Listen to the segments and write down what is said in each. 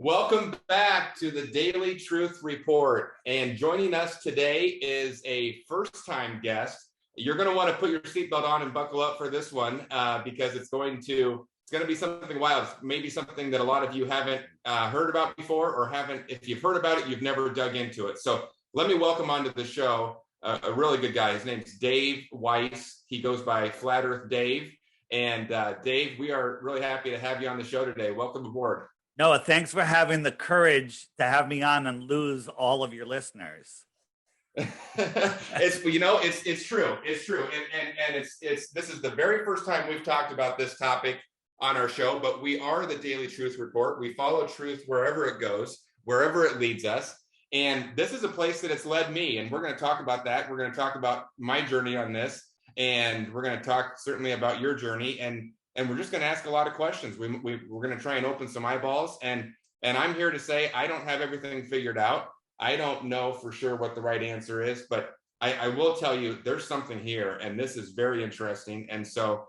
Welcome back to the Daily Truth Report. And joining us today is a first-time guest. You're going to want to put your seatbelt on and buckle up for this one because it's going to be something wild. Maybe something that a lot of you haven't heard about before, or haven't. If you've heard about it, you've never dug into it. So let me welcome onto the show a really good guy. His name's Dave Weiss. He goes by Flat Earth Dave. And Dave, we are really happy to have you on the show today. Welcome aboard. Noah, thanks for having the courage to have me on and lose all of your listeners. It's true. It's true. And it's this is the very first time we've talked about this topic on our show, but we are the Daily Truth Report. We follow truth wherever it goes, wherever it leads us. And this is a place that it's led me. And we're going to talk about that. We're going to talk about my journey on this. And we're going to talk certainly about your journey. And we're just going to ask a lot of questions. We're going to try and open some eyeballs. And I'm here to say I don't have everything figured out. I don't know for sure what the right answer is, but I will tell you there's something here, and this is very interesting. And so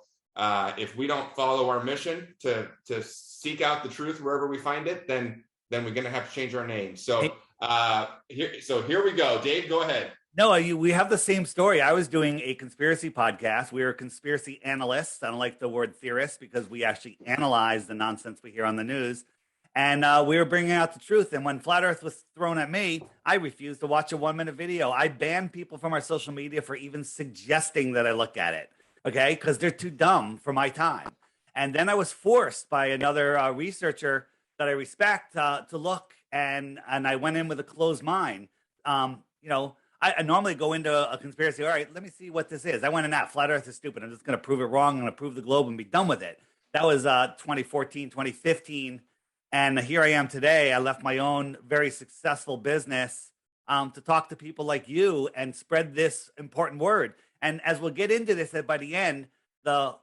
if we don't follow our mission to seek out the truth wherever we find it, then we're going to have to change our name. So here we go. Dave, go ahead. No, we have the same story. I was doing a conspiracy podcast. We were conspiracy analysts. I don't like the word theorists because we actually analyze the nonsense we hear on the news. And we were bringing out the truth. And when Flat Earth was thrown at me, I refused to watch a 1-minute video. I banned people from our social media for even suggesting that I look at it, okay? Because they're too dumb for my time. And then I was forced by another researcher that I respect to look, and I went in with a closed mind. I normally go into a conspiracy. All right, let me see what this is. I went in that flat earth is stupid. I'm just going to prove it wrong. I'm going to prove the globe and be done with it. That was 2014, 2015. And here I am today. I left my own very successful business to talk to people like you and spread this important word. And as we'll get into this, that by the end, the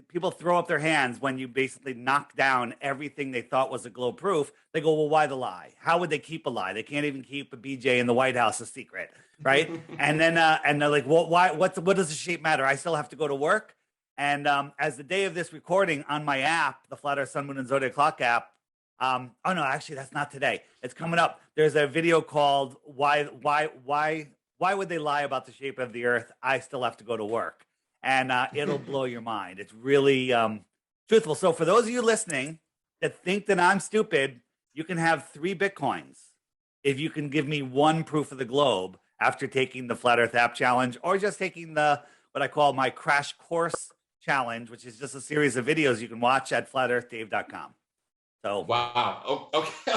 people throw up their hands when you basically knock down everything they thought was a globe proof. They go, well, why the lie? How would they keep a lie? They can't even keep a BJ in the White House a secret, right? And then and they're like, well, why? What does the shape matter? I still have to go to work. And as the day of this recording on my app, the Flat Earth Sun, Moon, and Zodiac Clock app. Oh no, actually, that's not today. It's coming up. There's a video called "Why would they lie about the shape of the Earth? I still have to go to work." And it'll blow your mind. It's really truthful. So for those of you listening that think that I'm stupid, you can have 3 Bitcoins if you can give me 1 proof of the globe after taking the Flat Earth app challenge, or just taking what I call my crash course challenge, which is just a series of videos you can watch at flatearthdave.com. So wow.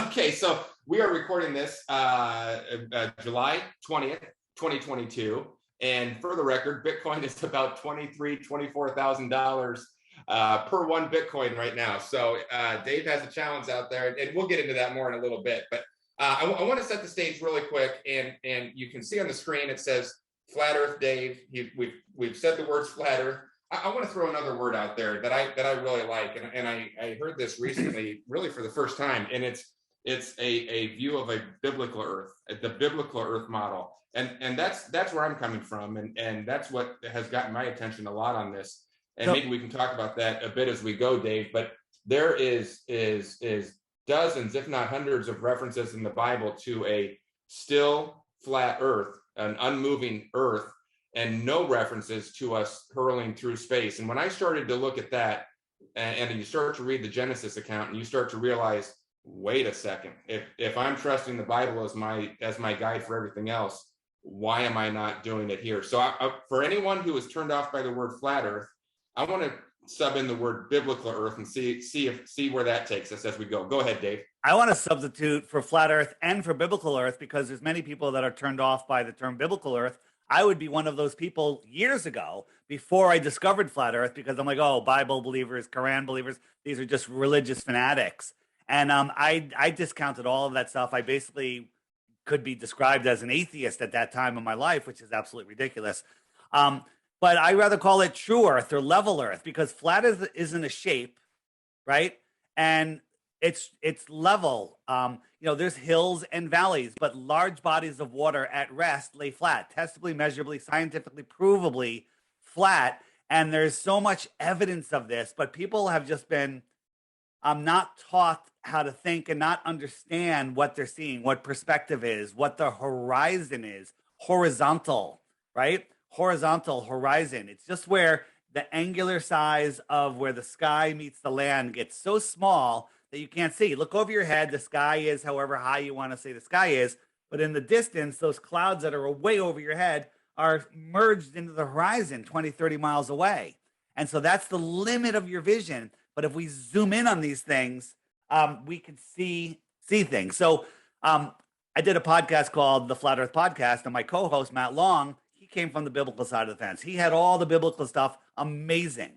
Okay. So we are recording this July 20th, 2022. And for the record, Bitcoin is about $24,000 per 1 Bitcoin right now. So Dave has a challenge out there, and we'll get into that more in a little bit. But I want to set the stage really quick, and you can see on the screen it says Flat Earth Dave. We've said the words Flat Earth. I want to throw another word out there that I really like, and I heard this recently, really for the first time, and it's a view of a biblical Earth, the biblical Earth model. And that's where I'm coming from, and that's what has gotten my attention a lot on this. And maybe we can talk about that a bit as we go, Dave. But there is dozens, if not hundreds, of references in the Bible to a still flat Earth, an unmoving Earth, and no references to us hurling through space. And when I started to look at that, and you start to read the Genesis account, and you start to realize, wait a second, if I'm trusting the Bible as my guide for everything else, why am I not doing it here? So for anyone who is turned off by the word flat Earth, I want to sub in the word biblical Earth and see where that takes us as we go. Go ahead, Dave. I want to substitute for flat Earth and for biblical Earth, because there's many people that are turned off by the term biblical Earth. I would be one of those people years ago before I discovered flat Earth, because I'm like, oh, Bible believers, Quran believers, these are just religious fanatics. And I discounted all of that stuff. I basically could be described as an atheist at that time in my life, which is absolutely ridiculous. But I rather call it true Earth or level Earth, because flat isn't a shape, right? And it's level. There's hills and valleys, but large bodies of water at rest lay flat, testably, measurably, scientifically, provably flat. And there's so much evidence of this, but people have just been not taught how to think and not understand what they're seeing, what perspective is, what the horizon is, horizontal, right? Horizontal horizon. It's just where the angular size of where the sky meets the land gets so small that you can't see. Look over your head. The sky is however high you want to say the sky is. But in the distance, those clouds that are way over your head are merged into the horizon 20, 30 miles away. And so that's the limit of your vision. But if we zoom in on these things, we can see things. So I did a podcast called the Flat Earth Podcast, and my co-host, Matt Long, he came from the biblical side of the fence. He had all the biblical stuff, amazing.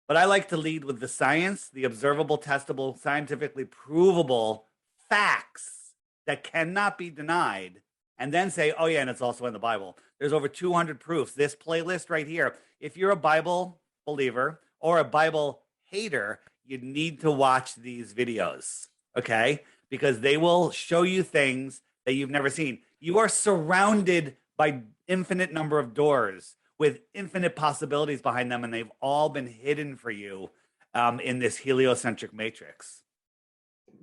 But I like to lead with the science, the observable, testable, scientifically provable facts that cannot be denied, and then say, oh yeah, and it's also in the Bible. There's over 200 proofs. This playlist right here, if you're a Bible believer or a Bible hater, you need to watch these videos, okay? Because they will show you things that you've never seen. You are surrounded by infinite number of doors with infinite possibilities behind them, and they've all been hidden for you in this heliocentric matrix.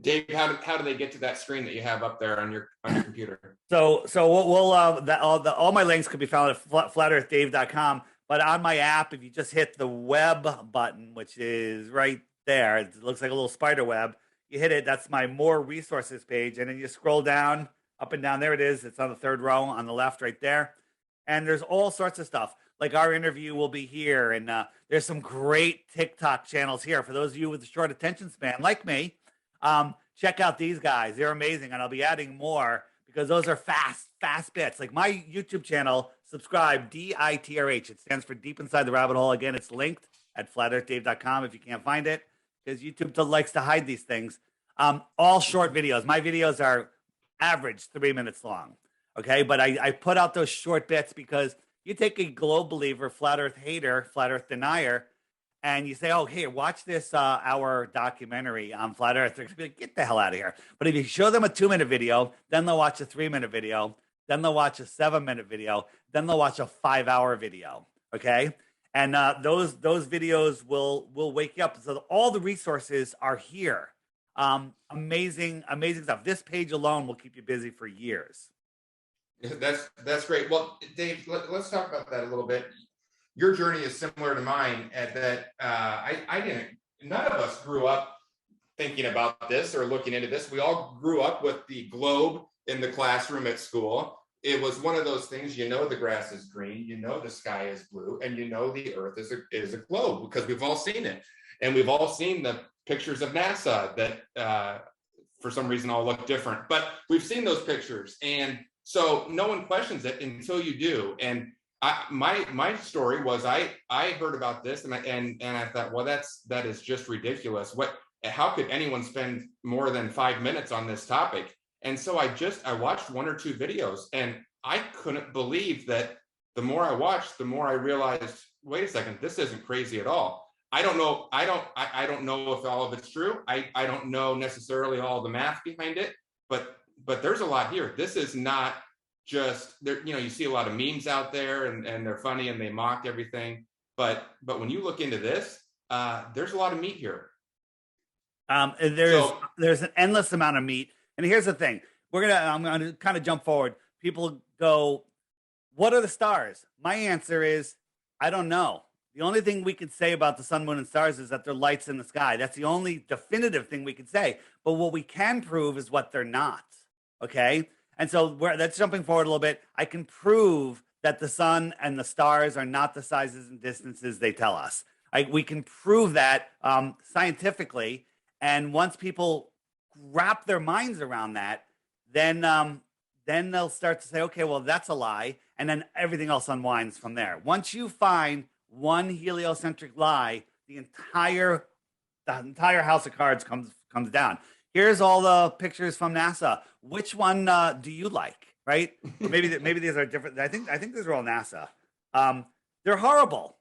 Dave, how do they get to that screen that you have up there on your computer? So we'll all my links could be found at flatearthdave.com. But on my app, if you just hit the web button, which is right there, it looks like a little spider web. You hit it. That's my more resources page, and then you scroll down, up and down. There it is. It's on the third row on the left, right there. And there's all sorts of stuff. Like our interview will be here, and there's some great TikTok channels here for those of you with a short attention span, like me. Check out these guys. They're amazing. And I'll be adding more because those are fast bits. Like my YouTube channel, subscribe, DITRH. It stands for Deep Inside the Rabbit Hole. Again, it's linked at flatearthdave.com if you can't find it, because YouTube likes to hide these things. All short videos. My videos are average 3 minutes long. Okay. But I put out those short bits because you take a globe believer, flat earth hater, flat earth denier, and you say, oh, here, watch this hour documentary on flat earth. They're going to be like, get the hell out of here. But if you show them a 2-minute video, then they'll watch a 3-minute video, then they'll watch a 7-minute video, then they'll watch a 5-hour video. Okay. And those videos will wake you up. So all the resources are here. Amazing stuff. This page alone will keep you busy for years. That's great. Well, Dave, let's talk about that a little bit. Your journey is similar to mine at that none of us grew up thinking about this or looking into this. We all grew up with the globe in the classroom at school. It was one of those things, the grass is green, the sky is blue, and the earth is a globe because we've all seen it. And we've all seen the pictures of NASA that for some reason all look different, but we've seen those pictures. And so no one questions it until you do. And my story was I heard about this and I thought, well, that is just ridiculous. How could anyone spend more than 5 minutes on this topic? And so I watched 1 or 2 videos, and I couldn't believe that the more I watched, the more I realized, wait a second, this isn't crazy at all. I don't know if all of it's true. I don't know necessarily all the math behind it, but there's a lot here. This is not just there. You see a lot of memes out there, and they're funny and they mock everything. But when you look into this, there's a lot of meat here. There's an endless amount of meat. And here's the thing: I'm gonna kind of jump forward. People go, "What are the stars?" My answer is, I don't know. The only thing we could say about the sun, moon, and stars is that they're lights in the sky. That's the only definitive thing we could say. But what we can prove is what they're not. Okay. And so that's jumping forward a little bit. I can prove that the sun and the stars are not the sizes and distances they tell us. We can prove that scientifically. And once people wrap their minds around that, then they'll start to say, okay, well, that's a lie. And then everything else unwinds from there. Once you find one heliocentric lie, the entire house of cards comes down. Here's all the pictures from NASA. Which one do you like? Right? Maybe these are different. I think these are all NASA. They're horrible.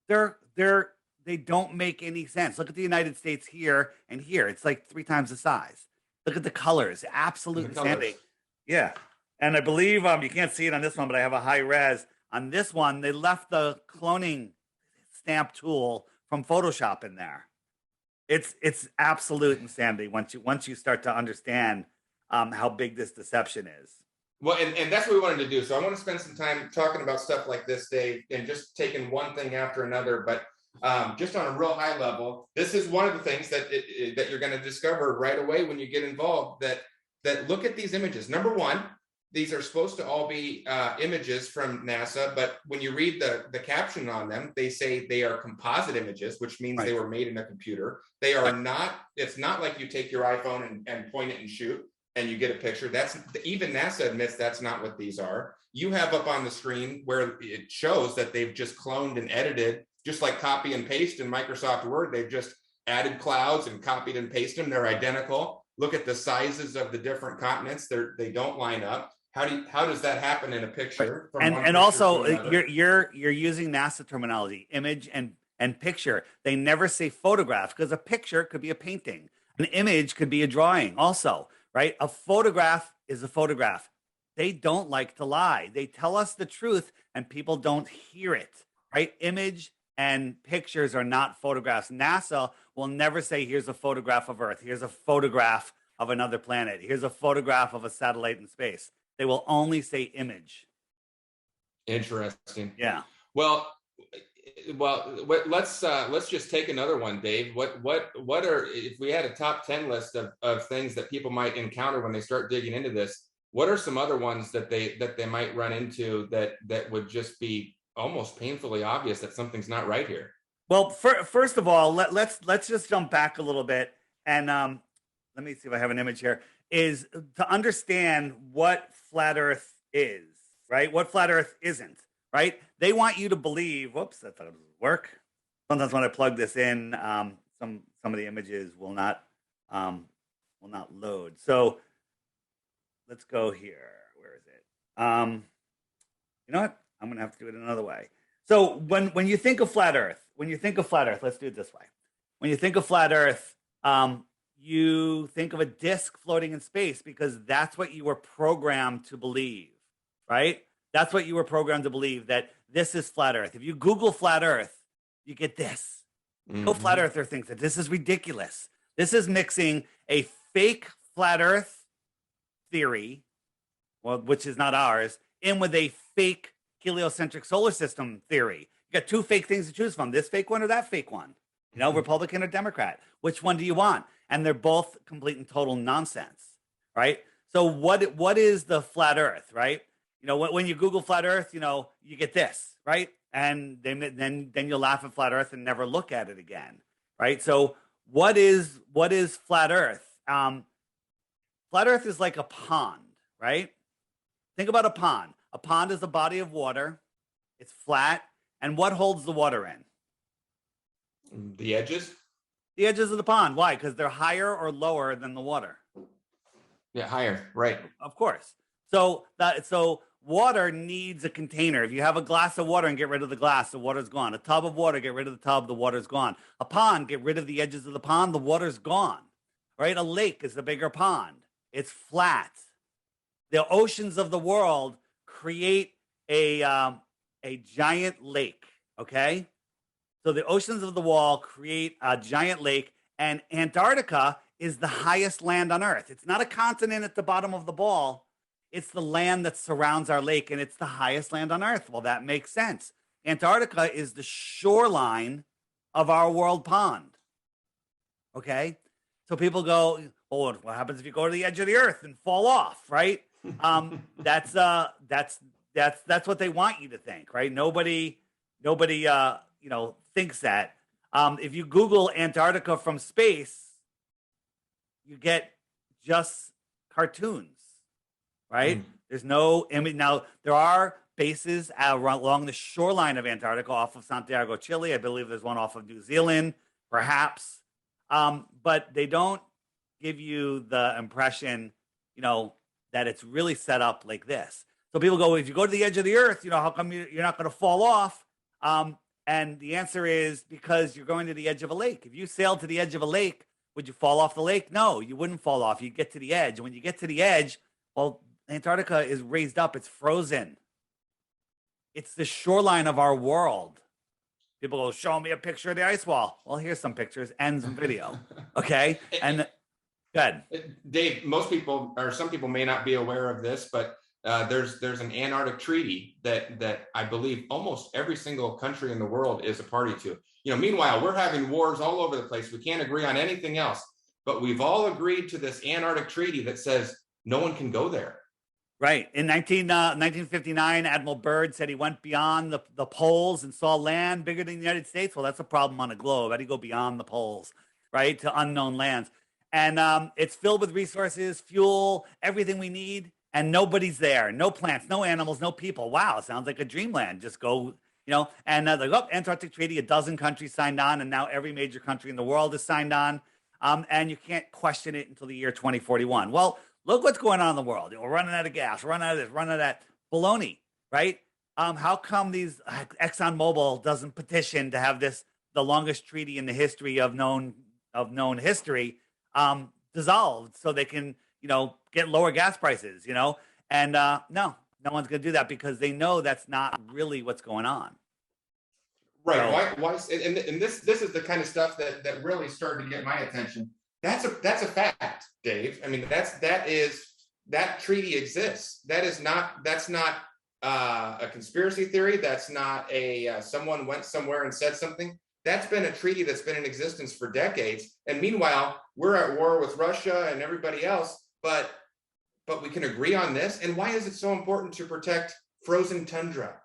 They don't make any sense. Look at the United States here and here. It's like 3 times the size. Look at the colors. Absolute insanity. Yeah. And I believe you can't see it on this one, but I have a high res. On this one, they left the cloning stamp tool from Photoshop in there. It's absolute insanity once you start to understand how big this deception is. Well, and that's what we wanted to do. So I want to spend some time talking about stuff like this, Dave, and just taking one thing after another. But just on a real high level, this is one of the things that that you're going to discover right away when you get involved. That look at these images. Number one, these are supposed to all be images from NASA, but when you read the caption on them, they say they are composite images, which means they were made in a computer. They are not. It's not like you take your iPhone and point it and shoot and you get a picture. That's even NASA admits that's not what these are. You have up on the screen where it shows that they've just cloned and edited, just like copy and paste in Microsoft Word. They've just added clouds and copied and pasted them. They're identical. Look at the sizes of the different continents. They don't line up. How does that happen in a picture? And also you're using NASA terminology, image and picture. They never say photograph, because a picture could be a painting. An image could be a drawing also. Right? A photograph is a photograph. They don't like to lie. They tell us the truth and people don't hear it, right? Image and pictures are not photographs. NASA will never say, here's a photograph of Earth. Here's a photograph of another planet. Here's a photograph of a satellite in space. They will only say image. Interesting. Yeah. Well, let's just take another one, Dave. What are, if we had a top 10 list of things that people might encounter when they start digging into this, what are some other ones that they might run into that would just be almost painfully obvious that something's not right here? Well, first of all, let's just jump back a little bit and let me see if I have an image here. Is to understand what flat Earth is, right? What flat Earth isn't. Right? They want you to believe. Whoops, I thought it would work. Sometimes when I plug this in, some of the images will not load. So let's go here. Where is it? You know what? I'm gonna have to do it another way. So when you think of flat Earth, let's do it this way. When you think of flat Earth, you think of a disk floating in space because that's what you were programmed to believe, right? That's what you were programmed to believe, that this is flat Earth. If you Google flat Earth, you get this. Mm-hmm. No flat earther thinks that this is ridiculous. This is mixing a fake flat Earth theory, well, which is not ours, in with a fake heliocentric solar system theory. You got two fake things to choose from, this fake one or that fake one. You know, Republican or Democrat. Which one do you want? And they're both complete and total nonsense, right? So what is the flat Earth, right? You know, when you Google flat Earth, you know, you get this, right? And then you'll laugh at flat Earth and never look at it again, right? So what is flat Earth? Flat Earth is like a pond, right? Think about a pond. A pond is a body of water. It's flat. And what holds the water in? The edges? The edges of the pond. Why? Because they're higher or lower than the water. Yeah, higher, right. Of course. So water needs a container. If you have a glass of water and get rid of the glass, the water's gone. A tub of water, get rid of the tub, the water's gone. A pond, get rid of the edges of the pond, the water's gone. Right? A lake is a bigger pond. It's flat. The oceans of the world create a giant lake. Okay? So the oceans of the world create a giant lake, and Antarctica is the highest land on Earth. It's not a continent at the bottom of the ball. It's the land that surrounds our lake, and it's the highest land on Earth. Well, that makes sense. Antarctica is the shoreline of our world pond. Okay? So people go, oh, what happens if you go to the edge of the Earth and fall off, right? That's what they want you to think, right? Nobody thinks that. If you Google Antarctica from space, you get just cartoons. Right? There's no image. Now, there are bases along the shoreline of Antarctica off of Santiago, Chile. I believe there's one off of New Zealand, perhaps. But they don't give you the impression, that it's really set up like this. So people go, if you go to the edge of the Earth, how come you're not going to fall off? And the answer is because you're going to the edge of a lake. If you sailed to the edge of a lake, would you fall off the lake? No, you wouldn't fall off. You'd get to the edge. And when you get to the edge, well, Antarctica is raised up. It's frozen. It's the shoreline of our world. People go, show me a picture of the ice wall. Well, here's some pictures and some video. Okay. And good. Dave, most people or some people may not be aware of this, but there's an Antarctic Treaty that I believe almost every single country in the world is a party to. Meanwhile, we're having wars all over the place. We can't agree on anything else, but we've all agreed to this Antarctic Treaty that says no one can go there. Right. In 1959, Admiral Byrd said he went beyond the poles and saw land bigger than the United States. Well, that's a problem on a globe. How do you go beyond the poles, right, to unknown lands? And it's filled with resources, fuel, everything we need, and nobody's there. No plants, no animals, no people. Wow, sounds like a dreamland. Just go, and they go, Antarctic Treaty, a dozen countries signed on, and now every major country in the world is signed on. And you can't question it until the year 2041. Well, look what's going on in the world. We're running out of gas, running out of this, running out of that. Baloney, right? How come ExxonMobil doesn't petition to have this, the longest treaty in the history of known history, dissolved so they can, get lower gas prices, And no one's going to do that because they know that's not really what's going on. Right. So, why? And this is the kind of stuff that really started to get my attention. That's a fact, Dave. I mean, that treaty exists. That's not a conspiracy theory. That's not someone went somewhere and said something. That's been a treaty that's been in existence for decades. And meanwhile, we're at war with Russia and everybody else, but we can agree on this. And why is it so important to protect frozen tundra?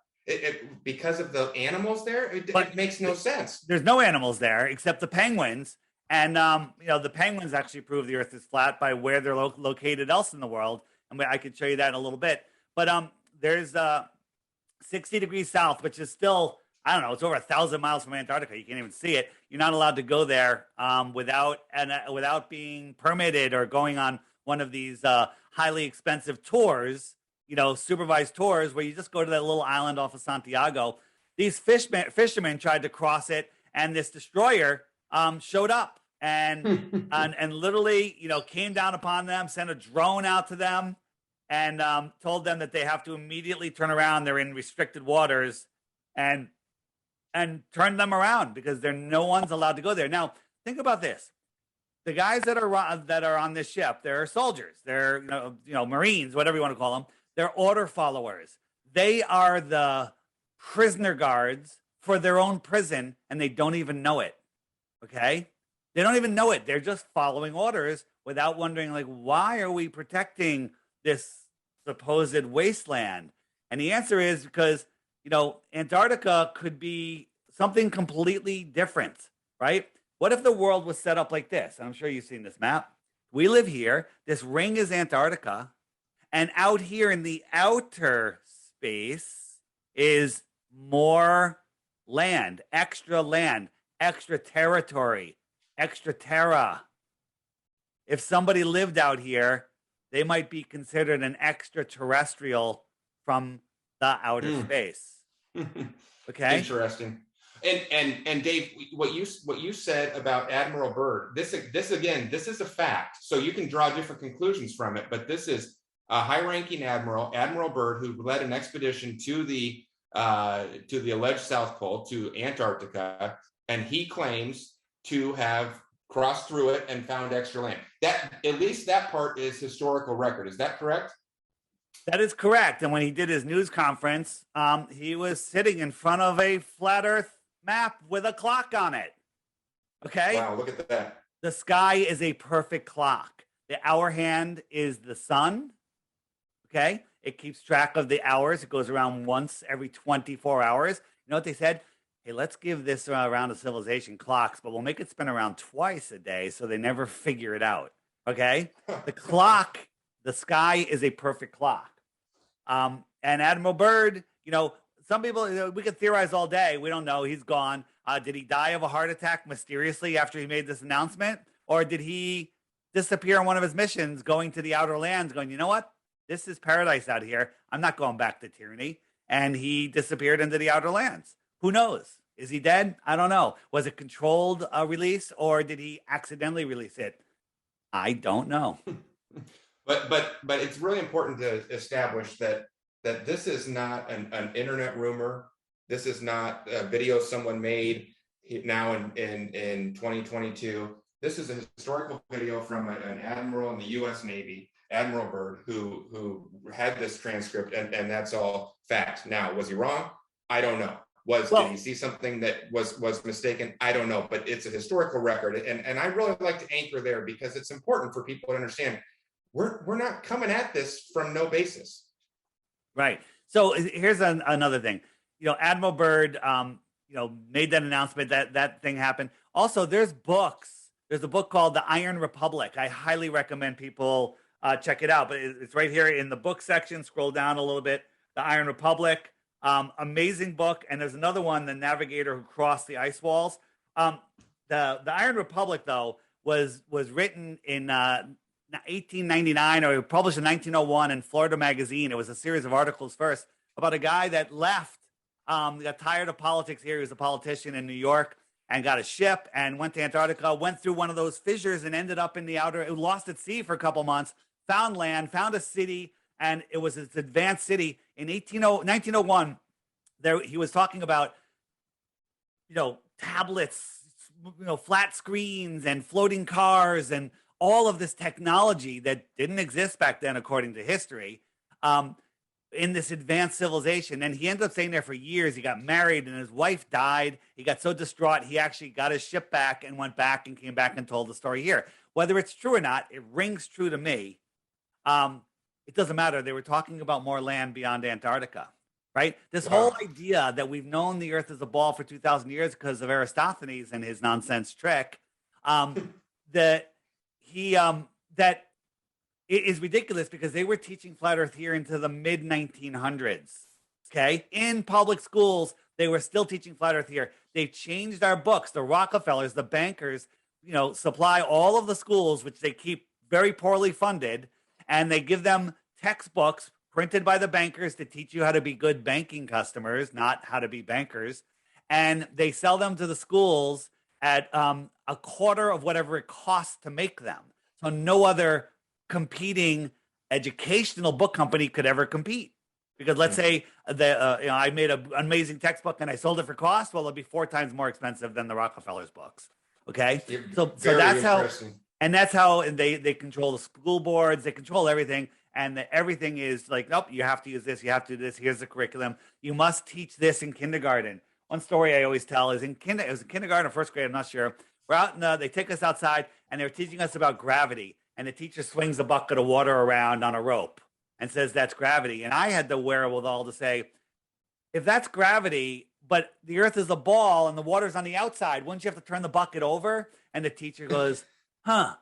Because of the animals there? It makes no sense. There's no animals there except the penguins. And, the penguins actually prove the Earth is flat by where they're located else in the world. And I could show you that in a little bit. But there's 60 degrees south, which is still, I don't know, it's over 1,000 miles from Antarctica. You can't even see it. You're not allowed to go there without being permitted or going on one of these highly expensive tours, supervised tours where you just go to that little island off of Santiago. These fishermen tried to cross it, and this destroyer showed up and literally, came down upon them, sent a drone out to them, and told them that they have to immediately turn around. They're in restricted waters, and turn them around because no one's allowed to go there. Now, think about this. The guys that are on this ship, they're soldiers. They're Marines, whatever you want to call them. They're order followers. They are the prisoner guards for their own prison, and they don't even know it. Okay? They don't even know it. They're just following orders without wondering, why are we protecting this supposed wasteland? And the answer is because, Antarctica could be something completely different, right? What if the world was set up like this? I'm sure you've seen this map. We live here. This ring is Antarctica. And out here in the outer space is more land, extra territory, extra terra. If somebody lived out here, they might be considered an extraterrestrial from the outer space. Okay. Interesting. And Dave, what you said about Admiral Byrd, this again, this is a fact. So you can draw different conclusions from it, but this is a high-ranking admiral, Admiral Byrd, who led an expedition to the alleged South Pole, to Antarctica, and he claims to have crossed through it and found extra land. That, at least that part, is historical record. Is that correct? That is correct. And when he did his news conference, he was sitting in front of a flat Earth map with a clock on it. Okay? Wow, look at that. The sky is a perfect clock. The hour hand is the sun. Okay? It keeps track of the hours. It goes around once every 24 hours. You know what they said? Hey, let's give this round of civilization clocks, but we'll make it spin around twice a day so they never figure it out. Okay? The clock, the sky is a perfect clock. And Admiral Byrd, some people, we could theorize all day. We don't know. He's gone. Did he die of a heart attack mysteriously after he made this announcement? Or did he disappear on one of his missions going to the outer lands going, you know what? This is paradise out here. I'm not going back to tyranny. And he disappeared into the outer lands. Who knows? Is he dead? I don't know. Was it controlled release, or did he accidentally release it? I don't know. But it's really important to establish that this is not an internet rumor. This is not a video someone made now in 2022. This is a historical video from an admiral in the U.S. Navy, Admiral Byrd, who had this transcript, and that's all fact. Now, was he wrong? I don't know. Did he see something that was mistaken? I don't know, but it's a historical record, and I really like to anchor there because it's important for people to understand we're not coming at this from no basis. Right. So here's another thing. Admiral Byrd, made that announcement that thing happened. Also, there's books. There's a book called The Iron Republic. I highly recommend people check it out. But it's right here in the book section. Scroll down a little bit. The Iron Republic. Amazing book. And there's another one, The Navigator Who Crossed the Ice Walls. The Iron Republic, though, was written in 1899, or published in 1901 in Florida Magazine. It was a series of articles first about a guy that left, got tired of politics here. He was a politician in New York and got a ship and went to Antarctica, went through one of those fissures and ended up in the outer, it lost at sea for a couple months, found land, found a city, and it was this advanced city. In 1901, he was talking about, tablets, flat screens and floating cars and all of this technology that didn't exist back then, according to history, in this advanced civilization. And he ended up staying there for years. He got married and his wife died. He got so distraught, he actually got his ship back and went back and came back and told the story here. Whether it's true or not, it rings true to me. It doesn't matter. They were talking about more land beyond Antarctica, right? This whole idea that we've known the Earth is a ball for 2,000 years because of Aristophanes and his nonsense trick, that it is ridiculous because they were teaching flat Earth here into the mid 1900s. Okay, in public schools, they were still teaching flat Earth here. They've changed our books. The Rockefellers, the bankers, supply all of the schools, which they keep very poorly funded, and they give them textbooks printed by the bankers to teach you how to be good banking customers, not how to be bankers. And they sell them to the schools at a quarter of whatever it costs to make them. So no other competing educational book company could ever compete. Because let's say I made an amazing textbook and I sold it for cost. Well, it'd be 4 times more expensive than the Rockefellers books. Okay, so that's how they control the school boards. They control everything, and everything is like, nope, you have to use this. You have to do this. Here's the curriculum. You must teach this in kindergarten. One story I always tell is it was in kindergarten or first grade, I'm not sure. We're out they take us outside and they're teaching us about gravity. And the teacher swings a bucket of water around on a rope and says that's gravity. And I had the wherewithal to say, if that's gravity, but the Earth is a ball and the water's on the outside, wouldn't you have to turn the bucket over? And the teacher goes, huh.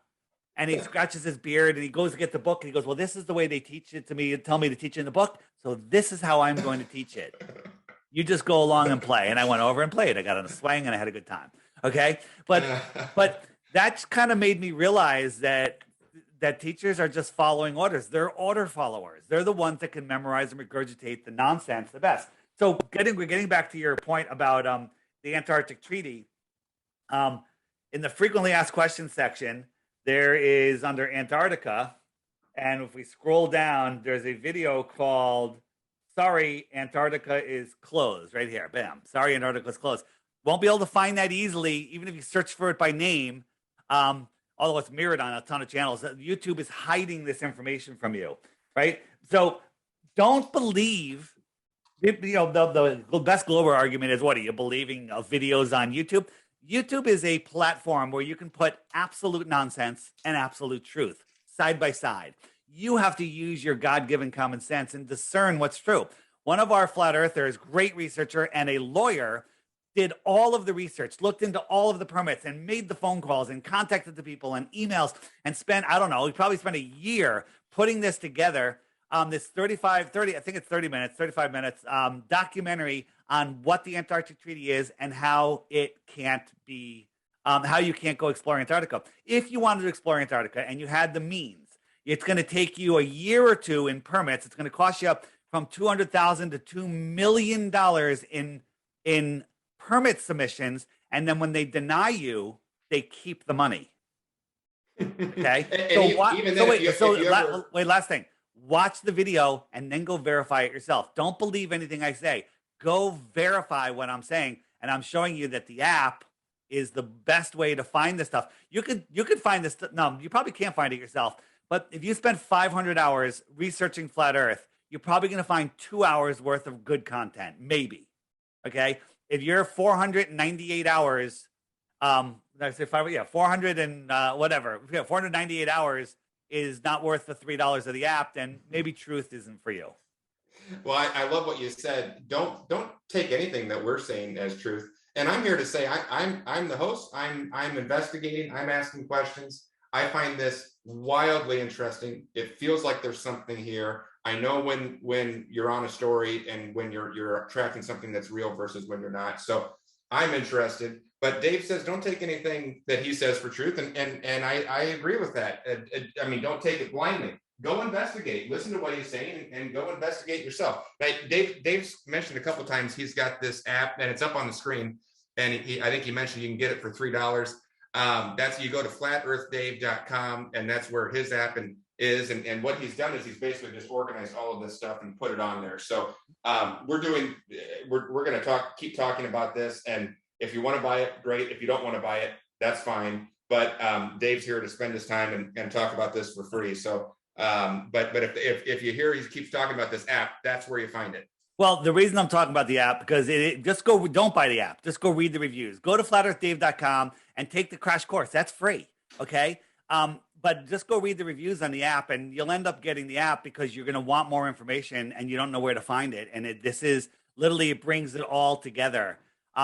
And he scratches his beard and he goes to get the book and he goes, well, this is the way they teach it to me, tell me to teach it in the book. So this is how I'm going to teach it. You just go along and play. And I went over and played. I got on a swing and I had a good time. Okay. But that's kind of made me realize that teachers are just following orders. They're order followers. They're the ones that can memorize and regurgitate the nonsense the best. So we're getting back to your point about the Antarctic Treaty. In the frequently asked questions section, there is under Antarctica. And if we scroll down, there's a video called Sorry, Antarctica is Closed right here. Bam. Sorry, Antarctica is closed. Won't be able to find that easily, even if you search for it by name. Although it's mirrored on a ton of channels. YouTube is hiding this information from you, right? So don't believe, the best Glober argument is, what are you believing of videos on YouTube? YouTube is a platform where you can put absolute nonsense and absolute truth side by side. You have to use your God-given common sense and discern what's true. One of our flat earthers, great researcher and a lawyer, did all of the research, looked into all of the permits and made the phone calls and contacted the people and emails and spent, he probably spent a year putting this together, this 35 minutes documentary on what the Antarctic Treaty is and how it can't be, how you can't go explore Antarctica. If you wanted to explore Antarctica and you had the means, it's going to take you a year or two in permits. It's going to cost you from $200,000 to $2 million in permit submissions, and then when they deny you, they keep the money. Okay. Last thing. Watch the video and then go verify it yourself. Don't believe anything I say. go verify what I'm saying. And I'm showing you that the app is the best way to find this stuff. You could find this. No, you probably can't find it yourself. But if you spend 500 hours researching flat Earth, you're probably going to find 2 hours worth of good content, maybe. Okay. If you're 498 hours, did I say five? Yeah, 400 and whatever. Yeah, 498 hours is not worth the $3 of the app, then maybe truth isn't for you. Well, I love what you said. Don't take anything that we're saying as truth. And I'm here to say I'm the host. I'm investigating. I'm asking questions. I find this wildly interesting. It feels like there's something here. I know when you're on a story and when you're tracking something that's real versus when you're not. So I'm interested. But Dave says don't take anything that he says for truth, and I agree with that. I mean, don't take it blindly. Go investigate. Listen to what he's saying, and go investigate yourself. Right? Dave's mentioned a couple of times he's got this app, and it's up on the screen. And I think he mentioned you can get it for $3. That's you go to flatearthdave.com, and that's where his app is. And what he's done is he's basically just organized all of this stuff and put it on there. So we're going to keep talking about this. And if you want to buy it, great. If you don't want to buy it, that's fine. But Dave's here to spend his time and talk about this for free. So, but if you hear he keeps talking about this app, that's where you find it. Well, the reason I'm talking about the app, because don't buy the app. Just go read the reviews. Go to flatearthdave.com and take the crash course. That's free. Okay. But just go read the reviews on the app, and you'll end up getting the app because you're going to want more information and you don't know where to find it. And this is literally, it brings it all together.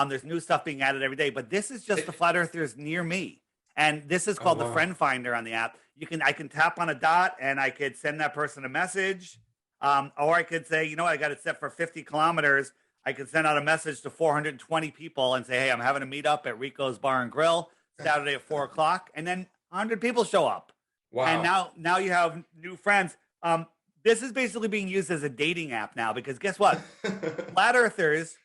There's new stuff being added every day, but this is just the flat earthers near me. And this is called the Friend Finder on the app. I can tap on a dot and I could send that person a message. Or I could say, I got it set for 50 kilometers. I could send out a message to 420 people and say, hey, I'm having a meetup at Rico's Bar and Grill Saturday at 4:00. And then 100 people show up. Wow. And now you have new friends. This is basically being used as a dating app now, because guess what? Flat earthers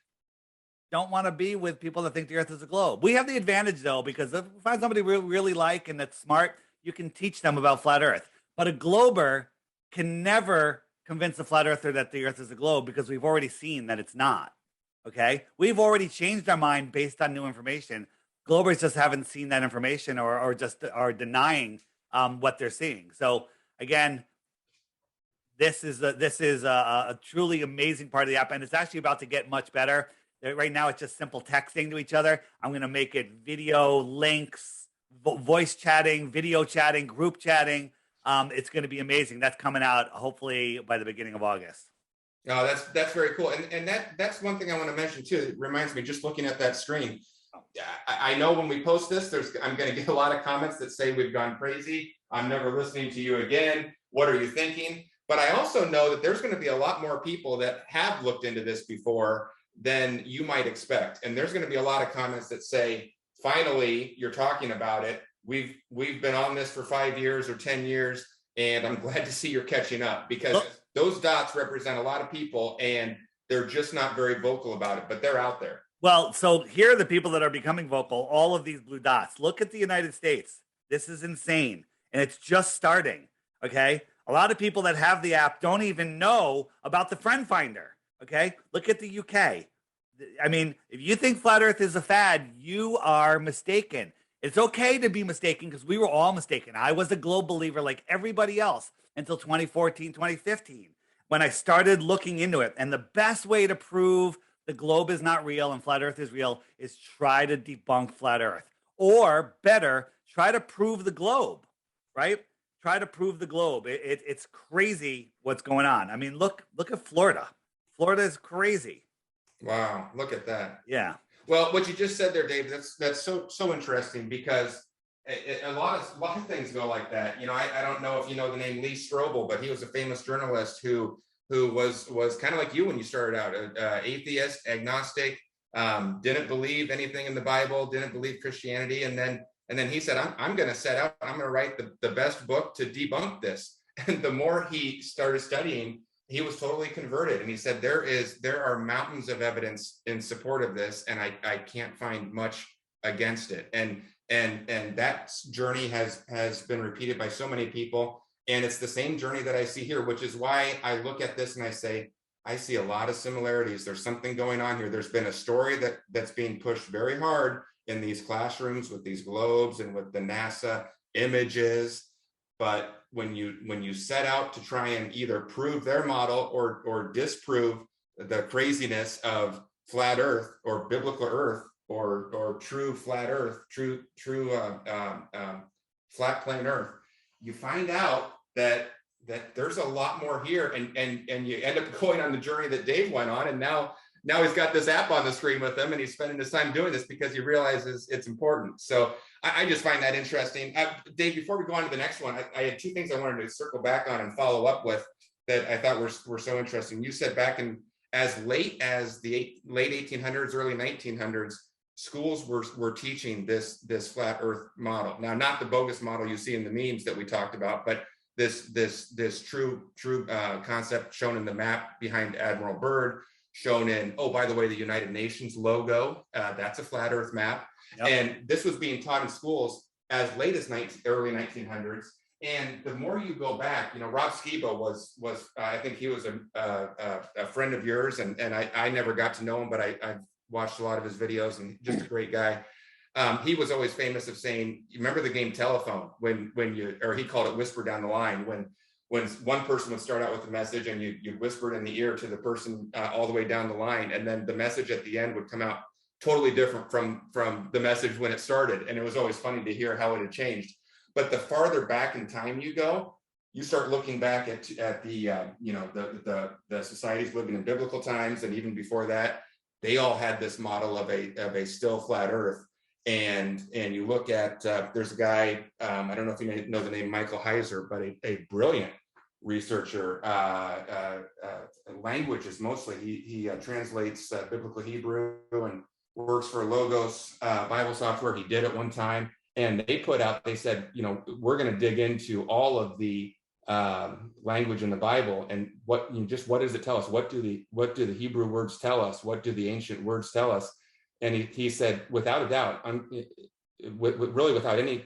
don't want to be with people that think the earth is a globe. We have the advantage, though, because if you find somebody we really like and that's smart, you can teach them about flat earth. But a glober can never convince a flat earther that the earth is a globe, because we've already seen that it's not. Okay? We've already changed our mind based on new information. Globers just haven't seen that information or just are denying what they're seeing. So again, this is a truly amazing part of the app, and it's actually about to get much better. Right now, it's just simple texting to each other. I'm going to make it video, links, voice chatting, video chatting, group chatting. It's going to be amazing. That's coming out hopefully by the beginning of August. Oh, that's very cool. And that's one thing I want to mention too. It reminds me, just looking at that screen. I know when we post this, I'm going to get a lot of comments that say we've gone crazy. I'm never listening to you again. What are you thinking? But I also know that there's going to be a lot more people that have looked into this before than you might expect. And there's going to be a lot of comments that say, finally, you're talking about it. We've been on this for 5 years or 10 years, and I'm glad to see you're catching up, because those dots represent a lot of people, and they're just not very vocal about it, but they're out there. Well, so here are the people that are becoming vocal, all of these blue dots. Look at the United States. This is insane, and it's just starting, okay? A lot of people that have the app don't even know about the Friend Finder, okay? Look at the UK. I mean, if you think flat earth is a fad, you are mistaken. It's okay to be mistaken, because we were all mistaken. I was a globe believer like everybody else until 2014, 2015, when I started looking into it. And the best way to prove the globe is not real and flat earth is real is try to debunk flat earth. Or better, try to prove the globe, right? Try to prove the globe. It's crazy what's going on. I mean, look at Florida. Florida is crazy. Wow, look at that. Yeah. Well, what you just said there, Dave, that's so interesting, because a lot of things go like that. I don't know if you know the name Lee Strobel, but he was a famous journalist who was kind of like you when you started out, atheist, agnostic, didn't believe anything in the Bible, didn't believe Christianity, and then he said, I'm going to set out, I'm going to write the best book to debunk this. And the more he started studying, he was totally converted, and he said there are mountains of evidence in support of this, and I can't find much against it. And that journey has been repeated by so many people, and it's the same journey that I see here, which is why I look at this and I say, I see a lot of similarities. There's something going on here. There's been a story that's being pushed very hard in these classrooms with these globes and with the NASA images. But when you set out to try and either prove their model or disprove the craziness of flat Earth or biblical Earth or true flat Earth, true flat plane Earth, you find out that there's a lot more here, and you end up going on the journey that Dave went on, and now he's got this app on the screen with him, and he's spending his time doing this because he realizes it's important. So I just find that interesting. Dave, before we go on to the next one, I had two things I wanted to circle back on and follow up with that I thought were so interesting. You said back in as late as the late 1800s, early 1900s, schools were teaching this flat Earth model. Now, not the bogus model you see in the memes that we talked about, but this true concept shown in the map behind Admiral Byrd, shown in, oh, by the way, the United Nations logo, that's a flat Earth map. Yep. And this was being taught in schools as late as early 1900s. And the more you go back, Rob Skiba was I think he was a friend of yours, and I never got to know him, but I've watched a lot of his videos, and just a great guy. He was always famous of saying, you remember the game telephone, or he called it whisper down the line, when one person would start out with a message and you whispered in the ear to the person all the way down the line, and then the message at the end would come out totally different from the message when it started. And it was always funny to hear how it had changed. But the farther back in time you go, you start looking back at the societies living in biblical times, and even before that, they all had this model of a still flat Earth. And you look at there's a guy, I don't know if you know the name Michael Heiser, but a brilliant researcher, languages mostly. He translates biblical Hebrew and works for Logos Bible software. He did at one time, and they said, we're going to dig into all of the language in the Bible, and what does it tell us? What do the Hebrew words tell us? What do the ancient words tell us? And he said, without a doubt, really without any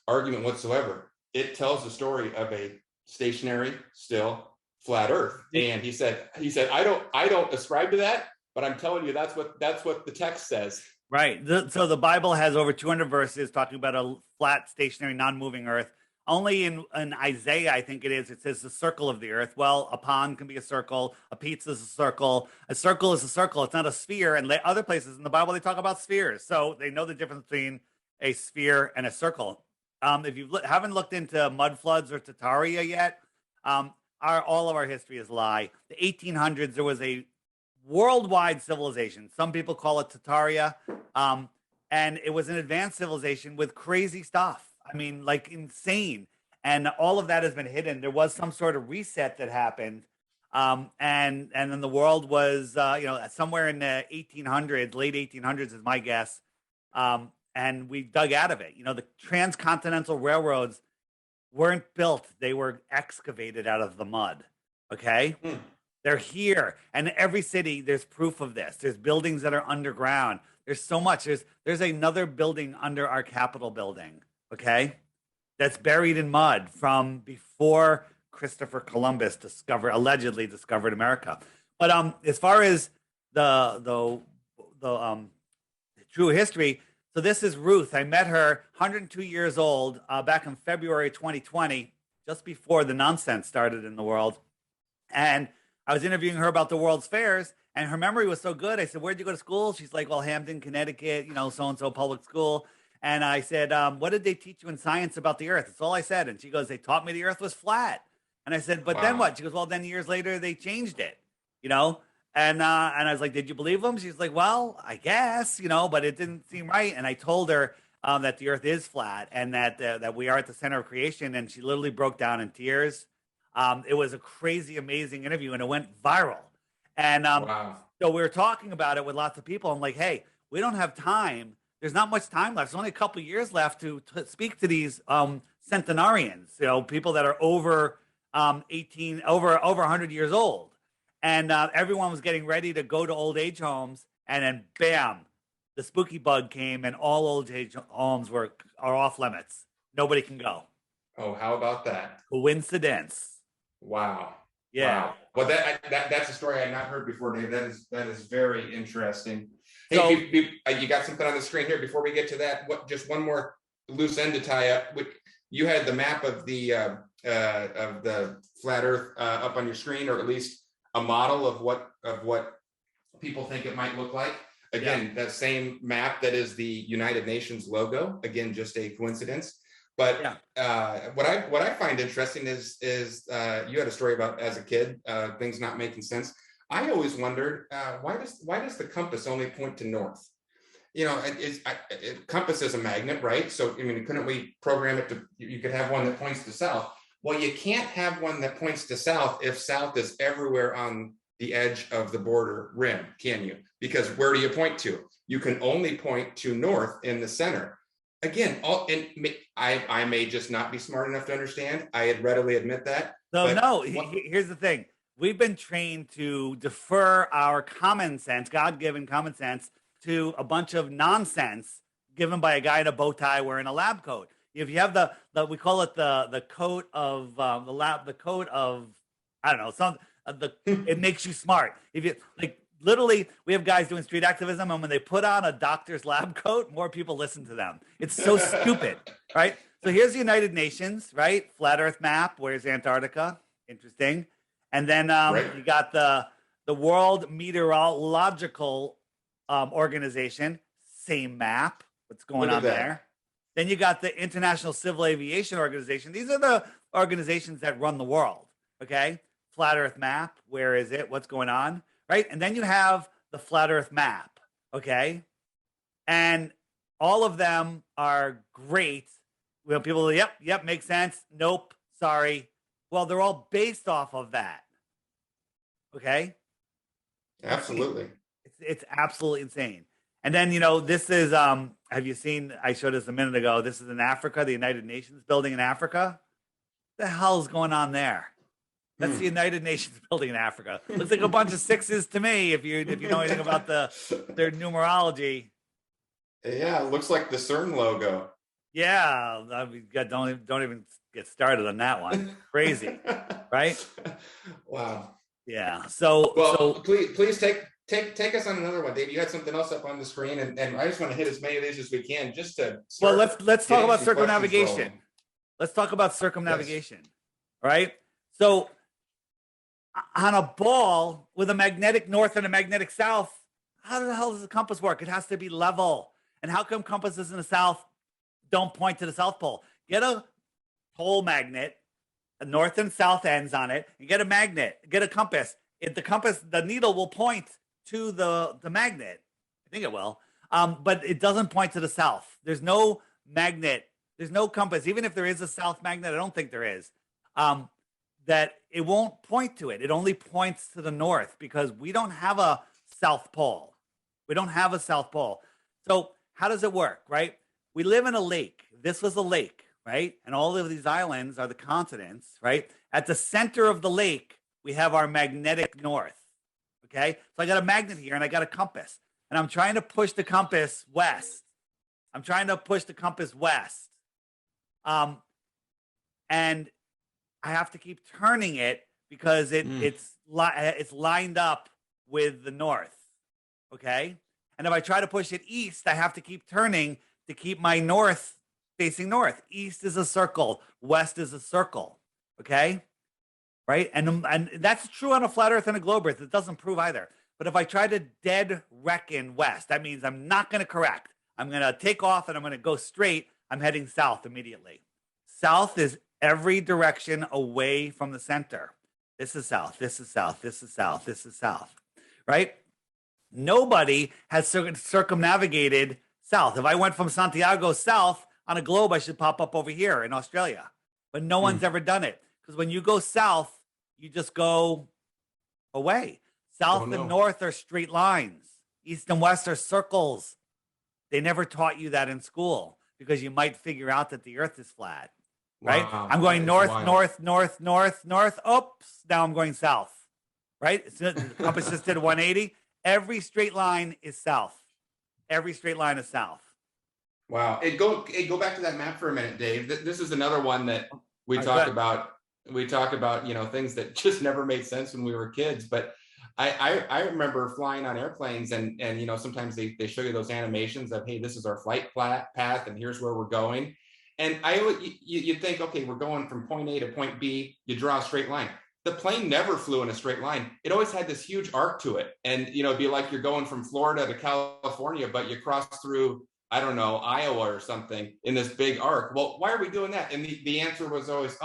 argument whatsoever, it tells the story of a stationary, still, flat Earth. And he said, I don't ascribe to that, but I'm telling you, that's what the text says. Right. So the Bible has over 200 verses talking about a flat, stationary, non-moving Earth. Only in Isaiah, I think it says the circle of the earth. Well, a pond can be a circle. A pizza is a circle. A circle is a circle. It's not a sphere. And other places in the Bible, they talk about spheres. So they know the difference between a sphere and a circle. If you haven't looked into mud floods or Tartaria yet, all of our history is a lie. The 1800s, there was a worldwide civilization. Some people call it Tartaria. And it was an advanced civilization with crazy stuff. I mean, like insane. And all of that has been hidden. There was some sort of reset that happened. And then the world was, somewhere in the 1800s, late 1800s is my guess. And we dug out of it. The transcontinental railroads weren't built. They were excavated out of the mud. Okay. They're here. And every city, there's proof of this. There's buildings that are underground. There's so much. There's another building under our Capitol building. Okay, that's buried in mud from before Christopher Columbus allegedly discovered America. But as far as the true history, so this is Ruth. I met her 102 years old back in February 2020, just before the nonsense started in the world. And I was interviewing her about the World's Fairs, and her memory was so good. I said, "Where'd you go to school?" She's like, "Well, Hampton, Connecticut, so-and-so public school." And I said, "What did they teach you in science about the Earth?" That's all I said. And she goes, "They taught me the Earth was flat." And I said, "But then what?" She goes, "Well, then years later, they changed it, And I was like, "Did you believe them?" She's like, "Well, I guess, but it didn't seem right." And I told her that the Earth is flat and that we are at the center of creation. And she literally broke down in tears. It was a crazy, amazing interview, and it went viral. And so we were talking about it with lots of people. I'm like, "Hey, we don't have time. There's not much time left. There's only a couple of years left to speak to these centenarians, people that are over 100 yeare old." And everyone was getting ready to go to old age homes. And then, bam, the spooky bug came, and all old age homes are off limits. Nobody can go. Oh, how about that? Coincidence. Wow. Yeah. Wow. Well, that's a story I had not heard before, Dave. That is very interesting. Hey, So you got something on the screen here before we get to that. Just one more loose end to tie up. You had the map of the flat Earth up on your screen, or at least a model of what people think it might look like. Again, that same map that is the United Nations logo. Again, just a coincidence. But what I find interesting is you had a story about as a kid things not making sense. I always wondered why does the compass only point to north? You know, compass is a magnet, right? So I mean, couldn't we program it to? You could have one that points to south. Well, you can't have one that points to south if south is everywhere on the edge of the border rim, can you? Because where do you point to? You can only point to north in the center. Again, I may just not be smart enough to understand. I readily admit that. So no, here's the thing. We've been trained to defer our common sense, God-given common sense, to a bunch of nonsense given by a guy in a bow tie wearing a lab coat. If you have the we call it the coat of the coat of, I don't know, it makes you smart. If you like, literally, we have guys doing street activism, and when they put on a doctor's lab coat, more people listen to them. It's so stupid, right? So here's the United Nations, right? Flat Earth map. Where's Antarctica? Interesting. And then you got the World Meteorological Organization, same map. What's going on there? Then you got the International Civil Aviation Organization. These are the organizations that run the world, okay? Flat Earth map. Where is it? What's going on? Right? And then you have the Flat Earth map, okay? And all of them are great. Well, people, yep, makes sense. Nope, sorry. Well, they're all based off of that, okay? Absolutely. It's absolutely insane. And then, you know, this is, have you seen, I showed this a minute ago, this is in Africa, the United Nations building in Africa. What the hell is going on there? That's the United Nations building in Africa. Looks like a bunch of sixes to me if you know anything about their numerology. Yeah, it looks like the CERN logo. Yeah, I mean, don't even get started on that one. Crazy, right? Wow. Yeah. So please take us on another one, Dave. You had something else up on the screen, and I just want to hit as many of these as we can, just to. Well, let's talk about circumnavigation. Let's talk about circumnavigation, right? So, on a ball with a magnetic north and a magnetic south, how the hell does the compass work? It has to be level. And how come compasses in the south don't point to the South Pole? Get a pole magnet, a north and south ends on it, and get a magnet, get a compass. If the compass, the needle will point to the magnet. I think it will. But it doesn't point to the south. There's no magnet. There's no compass. Even if there is a south magnet, I don't think there is. That it won't point to it. It only points to the north because we don't have a South Pole. We don't have a South Pole. So how does it work, right? We live in a lake. This was a lake, right? And all of these islands are the continents, right? At the center of the lake, we have our magnetic north, okay? So I got a magnet here and I got a compass. And I'm trying to push the compass west. And I have to keep turning it because it's lined up with the north, okay? And if I try to push it east, I have to keep turning to keep my north facing north. East is a circle, west is a circle, okay? Right? And that's true on a flat earth and a globe earth. It doesn't prove either. But if I try to dead reckon west, that means I'm not going to correct. I'm going to take off and I'm going to go straight. I'm heading south immediately. South is every direction away from the center. This is south, this is south, this is south, this is south, right? Nobody has circumnavigated south. If I went from Santiago south on a globe, I should pop up over here in Australia. But no one's ever done it. Because when you go south, you just go away. South and north are straight lines. East and west are circles. They never taught you that in school because you might figure out that the earth is flat. Right? Wow, I'm going north. Oops, now I'm going south. Right? The compass just did 180. Every straight line is south. Every straight line is south. Wow. Go back to that map for a minute, Dave. This is another one that we talk about We talk about, things that just never made sense when we were kids. But I remember flying on airplanes and sometimes they show you those animations of, hey, this is our flight path and here's where we're going. And you think, okay, we're going from point A to point B. You draw a straight line. The plane never flew in a straight line. It always had this huge arc to it. And, it'd be like you're going from Florida to California, but you cross through, I don't know, Iowa or something in this big arc. Well, why are we doing that? And the answer was always,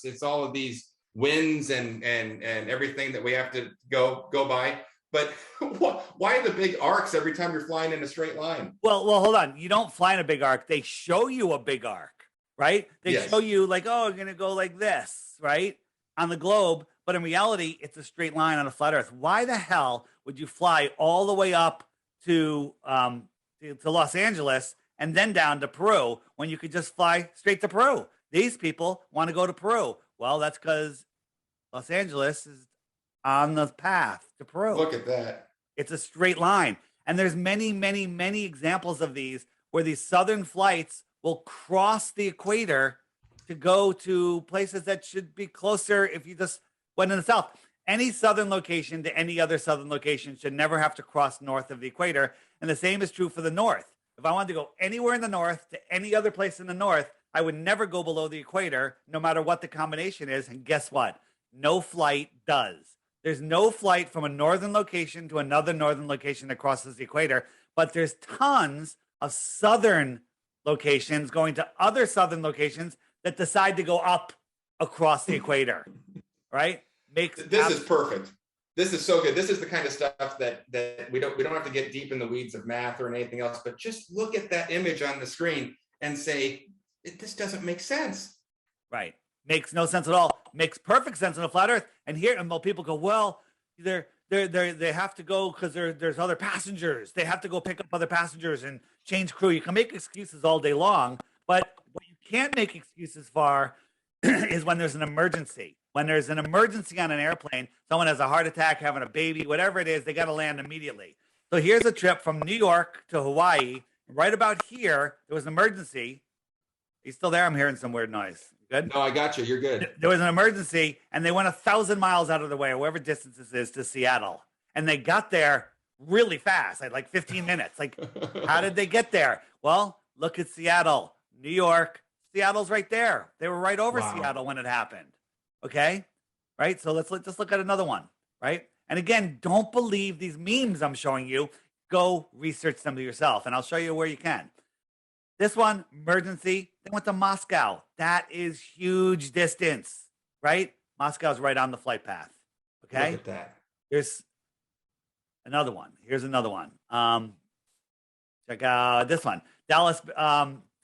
it's all of these winds and everything that we have to go by. But why the big arcs every time you're flying in a straight line? Well, hold on. You don't fly in a big arc. They show you a big arc, right? They show you like, oh, we're going to go like this, right? On the globe, but in reality, it's a straight line on a flat Earth. Why the hell would you fly all the way up to Los Angeles and then down to Peru when you could just fly straight to Peru? These people want to go to Peru. Well, that's because Los Angeles is on the path to Peru. Look at that. It's a straight line. And there's many, many, many examples of these where these southern flights will cross the equator to go to places that should be closer if you just went in the south. Any southern location to any other southern location should never have to cross north of the equator. And the same is true for the north. If I wanted to go anywhere in the north to any other place in the north, I would never go below the equator, no matter what the combination is. And guess what? No flight does. There's no flight from a northern location to another northern location that crosses the equator, but there's tons of southern locations going to other southern locations that decide to go up across the equator, right? This is perfect. This is so good. This is the kind of stuff that we don't have to get deep in the weeds of math or anything else, but just look at that image on the screen and say, this doesn't make sense. Right. Makes no sense at all. Makes perfect sense on a flat Earth. And people go, well, they have to go because there's other passengers. They have to go pick up other passengers and change crew. You can make excuses all day long, but what you can't make excuses for is when there's an emergency. When there's an emergency on an airplane, someone has a heart attack, having a baby, whatever it is, they got to land immediately. So here's a trip from New York to Hawaii. Right about here, there was an emergency. Are you still there? I'm hearing some weird noise. Good? No, I got you. You're good. There was an emergency, and they went 1,000 miles out of the way, or whatever distance this is, to Seattle. And they got there really fast, like 15 minutes. Like, how did they get there? Well, look at Seattle, New York. Seattle's right there. They were right over Seattle when it happened. Okay? Right? So let's just look at another one, right? And again, don't believe these memes I'm showing you. Go research them to yourself, and I'll show you where you can. This one, emergency, they went to Moscow. That is huge distance, right? Moscow's right on the flight path. Okay? Look at that. Here's another one. Here's another one. Check out this one. Dallas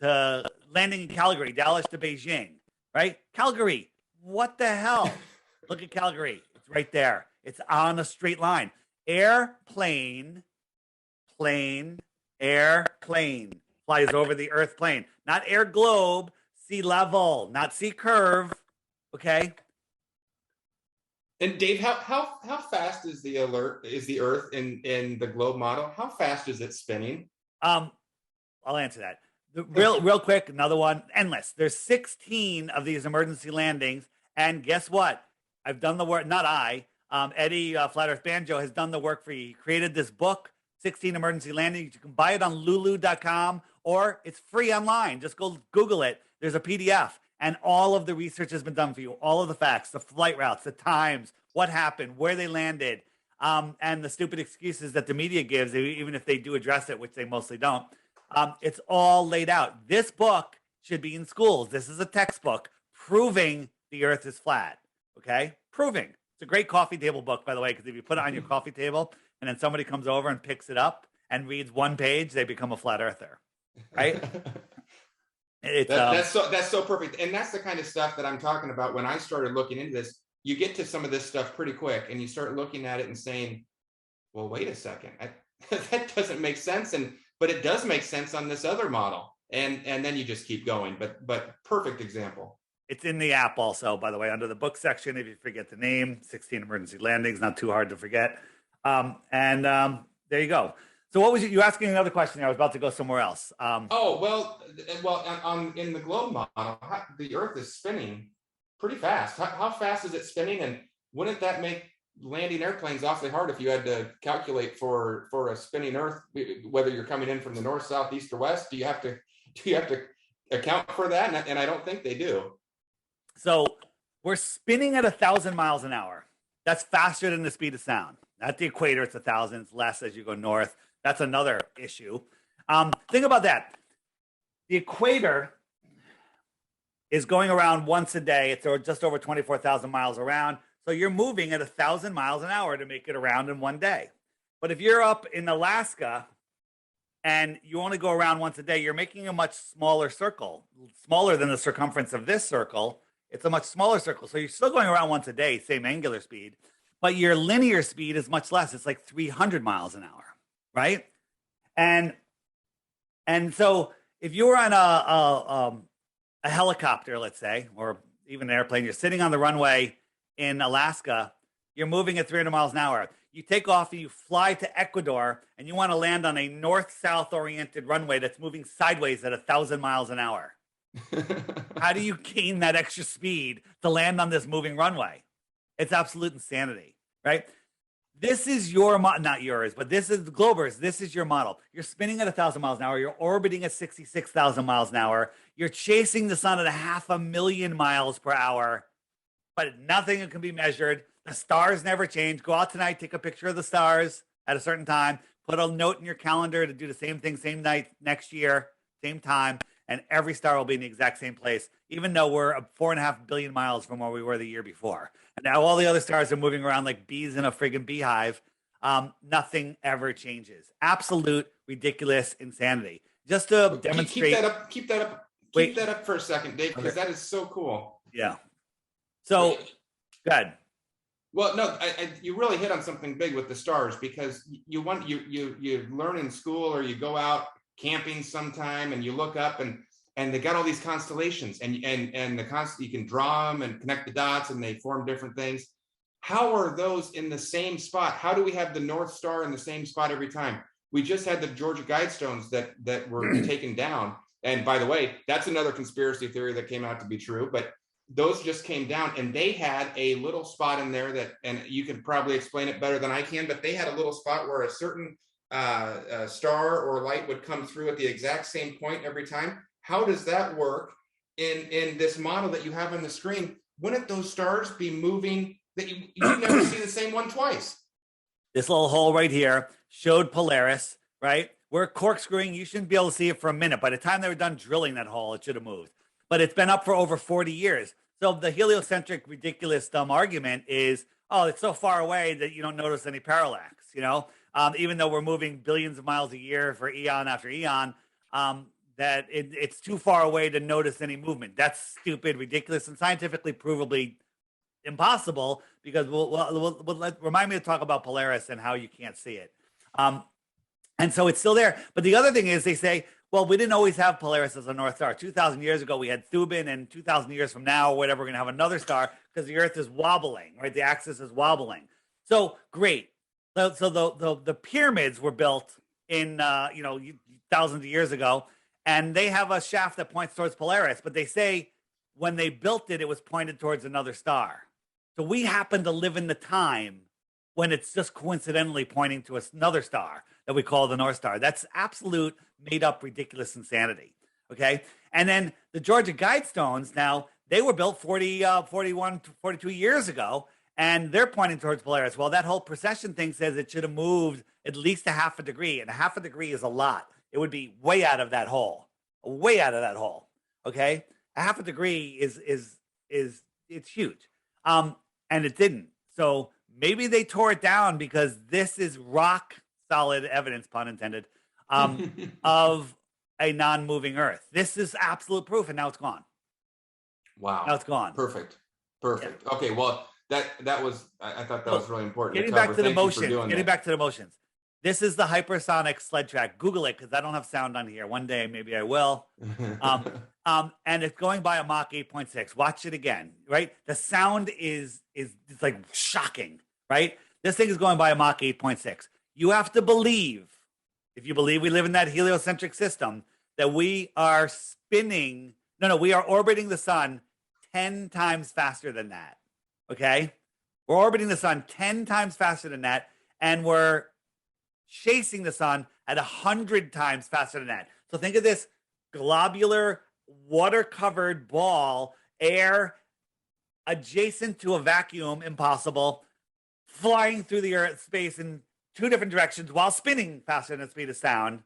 to landing in Calgary, Dallas to Beijing, right? Calgary, what the hell? Look at Calgary. It's right there. It's on a straight line. Airplane flies over the Earth plane, not air globe, sea level, not sea curve. Okay. And Dave, how fast is the Earth in the globe model? How fast is it spinning? I'll answer that. Real quick, another one. Endless. There's 16 of these emergency landings, and guess what? I've done the work. Not I. Eddie Flat Earth Banjo has done the work for you. He created this book, 16 emergency landings. You can buy it on lulu.com, or it's free online. Just go Google it. There's a PDF, and all of the research has been done for you. All of the facts, the flight routes, the times, what happened, where they landed, and the stupid excuses that the media gives, even if they do address it, which they mostly don't. It's all laid out. This book should be in schools. This is a textbook proving the Earth is flat. Okay? Proving. It's a great coffee table book, by the way, because if you put it on your coffee table and then somebody comes over and picks it up and reads one page, they become a flat earther. Right? That's so perfect. And that's the kind of stuff that I'm talking about. When I started looking into this, you get to some of this stuff pretty quick and you start looking at it and saying, well, wait a second. That doesn't make sense. But it does make sense on this other model. And then you just keep going. But perfect example. It's in the app also, by the way, under the book section. If you forget the name, 16 emergency landings, not too hard to forget. There you go. So what was you asking another question there? I was about to go somewhere else. In the globe model, the Earth is spinning. pretty fast. How fast is it spinning? And wouldn't that make landing airplanes awfully hard if you had to calculate for a spinning Earth, whether you're coming in from the north, south, east, or west? Do you have to account for that? And I don't think they do. So we're spinning at 1,000 miles an hour. That's faster than the speed of sound. At the equator, it's 1,000. It's less as you go north. That's another issue. Think about that. The equator is going around once a day. It's just over 24,000 miles around. So you're moving at 1,000 miles an hour to make it around in one day. But if you're up in Alaska and you only go around once a day, you're making a much smaller circle, smaller than the circumference of this circle. It's a much smaller circle. So you're still going around once a day, same angular speed, but your linear speed is much less. It's like 300 miles an hour, right? And so if you were on a helicopter, let's say, or even an airplane, you're sitting on the runway in Alaska, you're moving at 300 miles an hour. You take off and you fly to Ecuador and you want to land on a north-south oriented runway that's moving sideways at 1,000 miles an hour. How do you gain that extra speed to land on this moving runway? It's absolute insanity, right? This is your not yours, but this is Glober's. This is your model. You're spinning at 1,000 miles an hour. You're orbiting at 66,000 miles an hour. You're chasing the sun at 500,000 miles per hour, but nothing can be measured. The stars never change. Go out tonight, take a picture of the stars at a certain time, put a note in your calendar to do the same thing, same night next year, same time, and every star will be in the exact same place, even though we're 4.5 billion miles from where we were the year before. And now all the other stars are moving around like bees in a friggin' beehive. Nothing ever changes. Absolute ridiculous insanity. Just to demonstrate. Keep that up for a second, Dave, because that is so cool. Yeah. So, good. Well, no, you really hit on something big with the stars, because you learn in school, or you go out camping sometime and you look up and they got all these constellations and you can draw them and connect the dots and they form different things. How are those in the same spot? How do we have the North Star in the same spot every time? We just had the Georgia Guidestones that were taken down. And by the way, that's another conspiracy theory that came out to be true, but those just came down and they had a little spot in there that, and you can probably explain it better than I can, but they had a little spot where a certain star or light would come through at the exact same point every time. How does that work in this model that you have on the screen? Wouldn't those stars be moving that you never see the same one twice? This little hole right here showed Polaris, right? We're corkscrewing. You shouldn't be able to see it for a minute. By the time they were done drilling that hole, it should have moved. But it's been up for over 40 years. So the heliocentric ridiculous dumb argument is, oh, it's so far away that you don't notice any parallax, even though we're moving billions of miles a year for eon after eon, that it's too far away to notice any movement. That's stupid, ridiculous, and scientifically provably impossible, because remind me to talk about Polaris and how you can't see it. And so it's still there. But the other thing is they say, well, we didn't always have Polaris as a North Star. 2,000 years ago, we had Thuban, and 2,000 years from now, or whatever, we're going to have another star because the Earth is wobbling, right? The axis is wobbling. So great. So the pyramids were built in, thousands of years ago, and they have a shaft that points towards Polaris, but they say when they built it, it was pointed towards another star. So we happen to live in the time when it's just coincidentally pointing to another star that we call the North Star. That's absolute made up, ridiculous insanity. Okay. And then the Georgia Guidestones, now they were built 41, 42 years ago, and they're pointing towards Polaris. Well, that whole precession thing says it should have moved at least 0.5 degree, and 0.5 degree is a lot. It would be way out of that hole, way out of that hole. Okay. 0.5 degree is it's huge. And it didn't. So maybe they tore it down because this is rock solid evidence, pun intended, of a non-moving Earth. This is absolute proof, and now it's gone. Wow. Now it's gone. Perfect. Yeah. Okay. Well, that was, I thought that was really important. Getting back to the motions. This is the hypersonic sled track. Google it, because I don't have sound on here. One day, maybe I will. And it's going by a Mach 8.6. Watch it again, right? The sound is it's like shocking, right? This thing is going by a Mach 8.6. You have to believe, if you believe we live in that heliocentric system, that we are we are orbiting the sun 10 times faster than that. Okay? We're orbiting the sun 10 times faster than that, and we're chasing the sun at 100 times faster than that. So think of this globular, water-covered ball, air adjacent to a vacuum, impossible, flying through the earth space in two different directions while spinning faster than the speed of sound.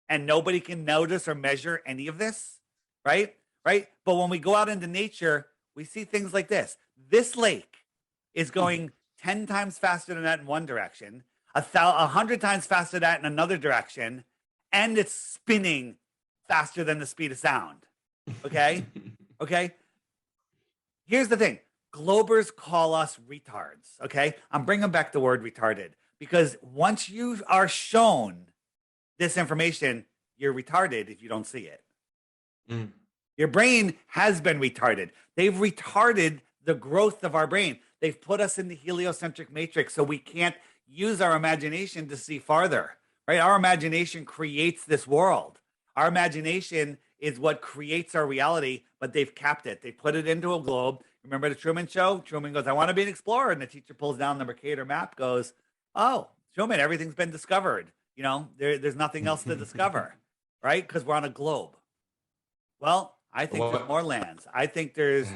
And nobody can notice or measure any of this, right? Right? But when we go out into nature, we see things like this. This lake is going 10 times faster than that in one direction, 100 times faster than that in another direction, and it's spinning faster than the speed of sound. Okay? Okay? Here's the thing. Globers call us retards, okay? I'm bringing back the word retarded because once you are shown this information, you're retarded if you don't see it. Your brain has been retarded. They've retarded the growth of our brain. They've put us in the heliocentric matrix so we can't use our imagination to see farther, right? Our imagination creates this world. Our imagination is what creates our reality, but they've capped it. They put it into a globe. Remember the Truman Show? Truman goes, I want to be an explorer. And the teacher pulls down the Mercator map, goes, oh, Truman, everything's been discovered. You know, there's nothing else to discover, right? Because we're on a globe. Well, I think there's more lands. I think there's,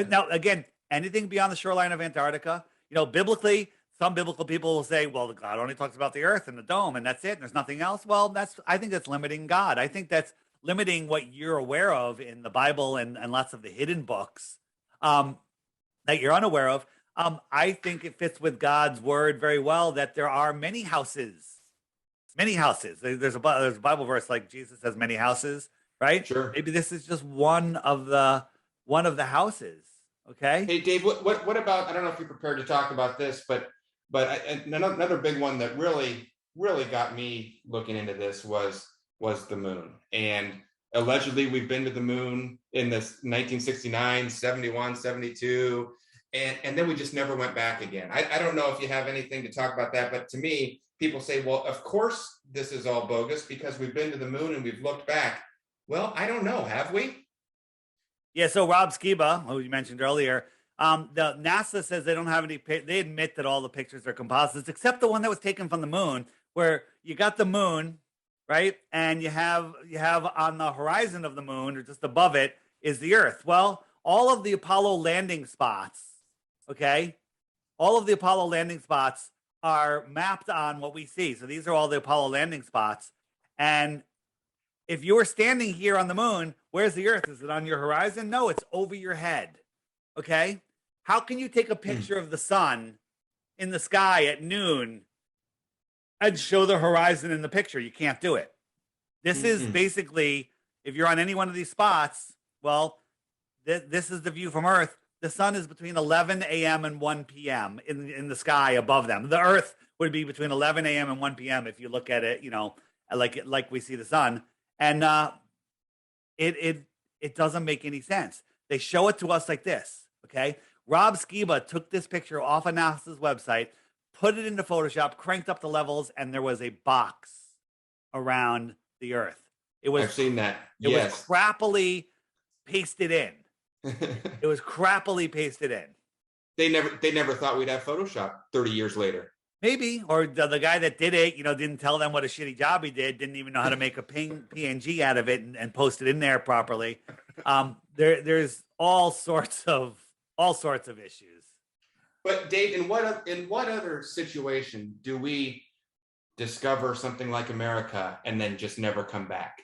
now, again, anything beyond the shoreline of Antarctica, you know, biblically, some biblical people will say, well, God only talks about the earth and the dome, and that's it, and there's nothing else. Well, I think that's limiting God. I think that's limiting what you're aware of in the Bible and lots of the hidden books that you're unaware of. I think it fits with God's word very well that there are many houses. Many houses. There's a Bible verse like Jesus has many houses, right? Sure. Maybe this is just one of the houses. Okay. Hey, Dave, what about? I don't know if you're prepared to talk about this, but another big one that really got me looking into this was the moon. And allegedly, we've been to the moon in this 1969, 71, 72, and then we just never went back again. I don't know if you have anything to talk about that, but to me, people say, well, of course this is all bogus because we've been to the moon and we've looked back. Well, I don't know. Have we? Yeah. So Rob Skiba, who you mentioned earlier, the NASA says they don't have any. They admit that all the pictures are composites, except the one that was taken from the moon, where you got the moon, right, and you have on the horizon of the moon or just above it is the Earth. Well, all of the Apollo landing spots, okay, all of the Apollo landing spots are mapped on what we see. So these are all the Apollo landing spots. And if you were standing here on the moon, where's the Earth? Is it on your horizon? No, it's over your head. Okay? How can you take a picture of the sun in the sky at noon and show the horizon in the picture? You can't do it. This is basically, if you're on any one of these spots, well, this is the view from Earth. The sun is between 11 a.m. and 1 p.m. in the sky above them. The Earth would be between 11 a.m. and 1 p.m. if you look at it, you know, like we see the sun. And it doesn't make any sense. They show it to us like this, okay? Rob Skiba took this picture off of NASA's website, put it into Photoshop, cranked up the levels, and there was a box around the Earth. I've seen that. It was crappily pasted in. It was crappily pasted in. They never thought we'd have Photoshop 30 years later. Maybe, or the guy that did it, you know, didn't tell them what a shitty job he did, didn't even know how to make a PNG out of it and post it in there properly. There's all sorts of issues. But Dave, in what other situation do we discover something like America and then just never come back?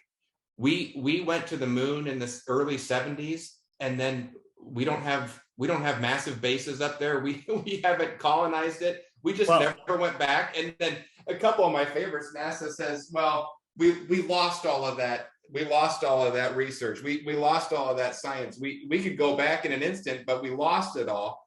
We went to the moon in the early 70s, and then we don't have massive bases up there. We haven't colonized it. We just never went back. And then a couple of my favorites, NASA says, well, we lost all of that. We lost all of that research. We lost all of that science. We could go back in an instant, but we lost it all.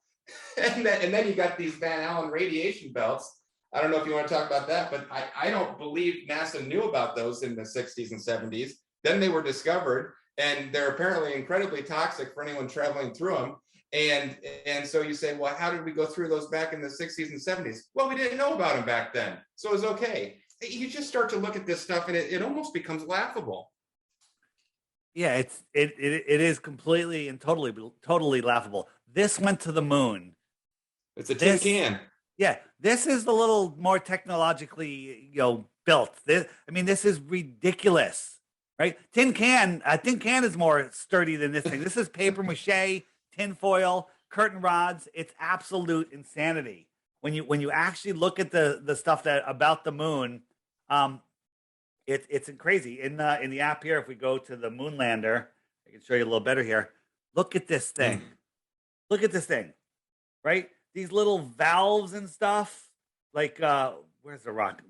And then you got these Van Allen radiation belts. I don't know if you want to talk about that, but I don't believe NASA knew about those in the 60s and 70s. Then they were discovered, and they're apparently incredibly toxic for anyone traveling through them. And so you say, well, how did we go through those back in the 60s and 70s? Well, we didn't know about them back then, so it was okay. You just start to look at this stuff, and it almost becomes laughable. Yeah, it is completely and totally laughable. This went to the moon. It's a tin This, can. yeah, this is a little more technologically, built. This is ridiculous, right? Tin can is more sturdy than this thing. This is paper mache, tin foil, curtain rods. It's absolute insanity. When you actually look at the stuff that about the moon, um, it's crazy. In the app here, if we go to the moon lander, I can show you a little better here. Look at this thing. Look at this thing, right? These little valves and stuff. Like where's the rock?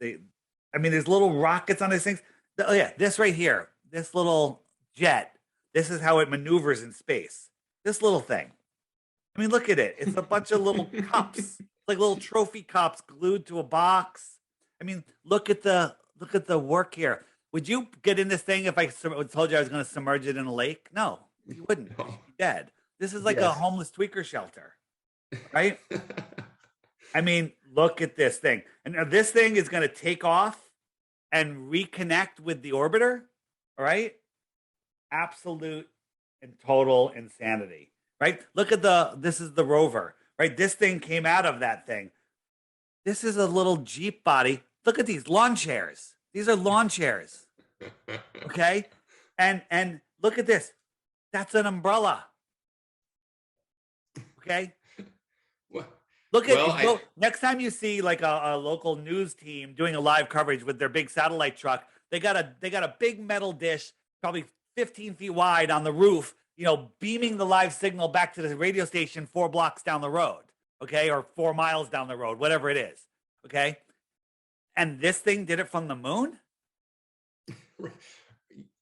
There's little rockets on these things. Oh yeah, this right here, this little jet. This is how it maneuvers in space. This little thing. I mean, look at it. It's a bunch of little cups, like little trophy cups glued to a box. I mean, look at the work here. Would you get in this thing if I told you I was going to submerge it in a lake? No, you wouldn't. You'd be dead. This is like a Yes. homeless tweaker shelter, right? I mean, look at this thing. And now this thing is going to take off and reconnect with the orbiter, all right? Absolute and total insanity, right? This is the rover, right? This thing came out of that thing. This is a little Jeep body. Look at these lawn chairs. These are lawn chairs, okay? And look at this. That's an umbrella, okay? Well, Look at I next time you see like a local news team doing a live coverage with their big satellite truck. They got a big metal dish, probably 15 feet wide on the roof, beaming the live signal back to the radio station 4 blocks down the road, okay, or 4 miles down the road, whatever it is, okay. And this thing did it from the moon.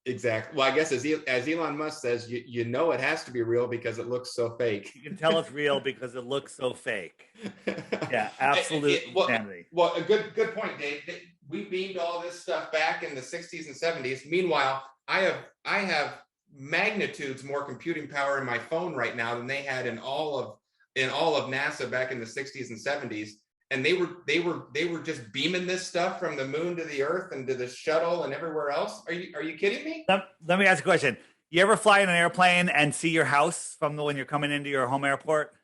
exactly. Well, I guess as Elon Musk says, it has to be real because it looks so fake. You can tell it's real because it looks so fake. Yeah, absolute insanity. Well, a good point, Dave. We beamed all this stuff back in the 60s and 70s. Meanwhile, I have magnitudes more computing power in my phone right now than they had in all of NASA back in the 60s and 70s. And they were just beaming this stuff from the moon to the Earth and to the shuttle and everywhere else. Are you kidding me? Let me ask a question. You ever fly in an airplane and see your house from when you're coming into your home airport?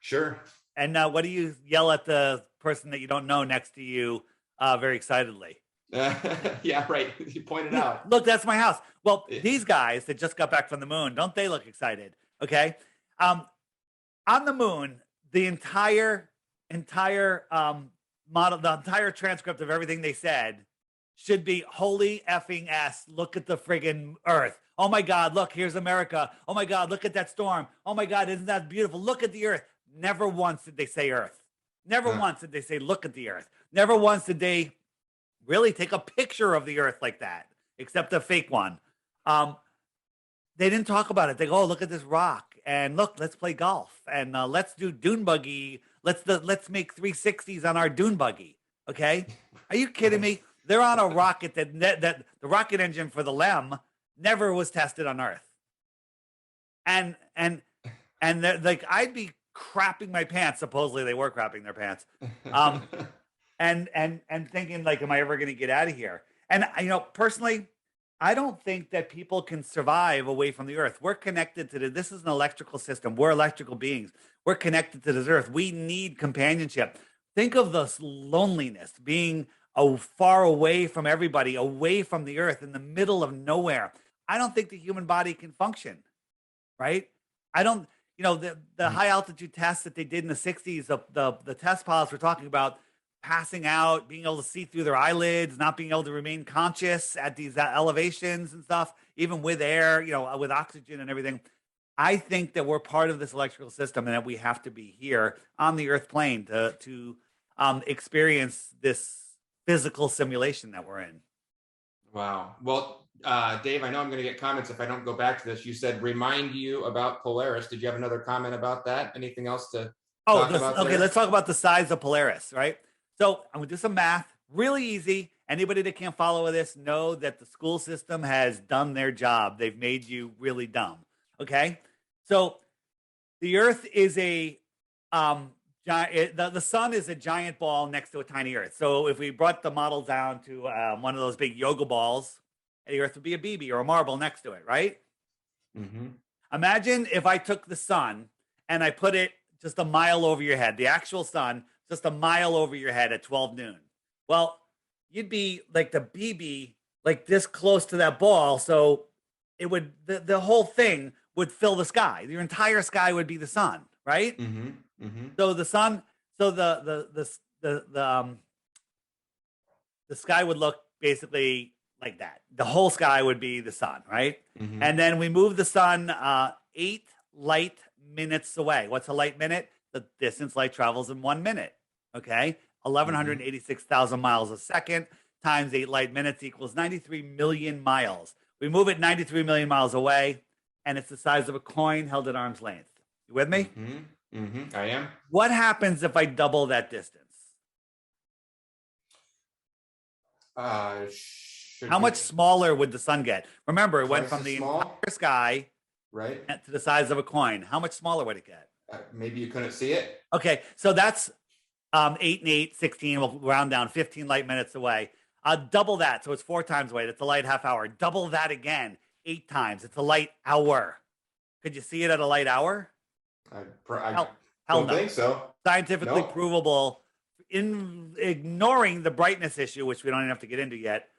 Sure. And what do you yell at the person that you don't know next to you very excitedly? Yeah, right. You pointed out. Look, that's my house. Well, these guys that just got back from the moon, don't they look excited? Okay. On the moon, the entire model, the entire transcript of everything they said should be holy effing s. Look at the friggin' Earth. Oh my God, look, here's America. Oh my God, look at that storm. Oh my God, isn't that beautiful? Look at the Earth. Never once did they say Earth. Never once did they say look at the Earth. Never once did they really take a picture of the Earth like that, except a fake one. They didn't talk about it. They go, oh, look at this rock, and look, let's play golf, and let's do dune buggy. Let's make 360s on our dune buggy. Okay, are you kidding me? They're on a rocket that the rocket engine for the LEM never was tested on Earth, and like I'd be crapping my pants. Supposedly they were crapping their pants, and thinking like, am I ever going to get out of here? And personally, I don't think that people can survive away from the Earth. We're connected to this is an electrical system. We're electrical beings. We're connected to this Earth. We need companionship. Think of the loneliness, being far away from everybody, away from the Earth, in the middle of nowhere. I don't think the human body can function, right? I don't, the high altitude tests that they did in the 60s, the test pilots were talking about passing out, being able to see through their eyelids, not being able to remain conscious at these elevations and stuff, even with air, with oxygen and everything. I think that we're part of this electrical system and that we have to be here on the Earth plane to experience this physical simulation that we're in. Wow. Well, Dave, I know I'm going to get comments if I don't go back to this. You said remind you about Polaris. Did you have another comment about that? Anything else to talk about? Okay, let's talk about the size of Polaris, right? So I'm going to do some math, really easy. Anybody that can't follow this know that the school system has done their job. They've made you really dumb, okay? So the Earth is the sun is a giant ball next to a tiny Earth. So if we brought the model down to one of those big yoga balls, and the Earth would be a BB or a marble next to it, right? Mm-hmm. Imagine if I took the sun and I put it just a mile over your head, the actual sun, just a mile over your head at 12 noon. Well, you'd be like the BB, like this close to that ball. So it would, the whole thing would fill the sky. Your entire sky would be the sun, right? Mm-hmm. Mm-hmm. So the sun, so the sky would look basically like that. The whole sky would be the sun, right? Mm-hmm. And then we move the sun 8 light minutes away. What's a light minute? The distance light travels in 1 minute. Okay, 1186,000 miles a second times 8 light minutes equals 93 million miles. We move it 93 million miles away, and it's the size of a coin held at arm's length. You with me? Mm-hmm. Mm-hmm. I am. What happens if I double that distance? How much smaller would the sun get? Remember, it went from the entire sky right to the size of a coin. How much smaller would it get? Maybe you couldn't see it. Okay, so that's 8 and 8, 16. We'll round down 15 light minutes away. Double that, so it's 4 times away. It's a light half hour. Double that again, 8 times. It's a light hour. Could you see it at a light hour? I Hell don't no. think so. Scientifically provable. In ignoring the brightness issue, which we don't even have to get into yet,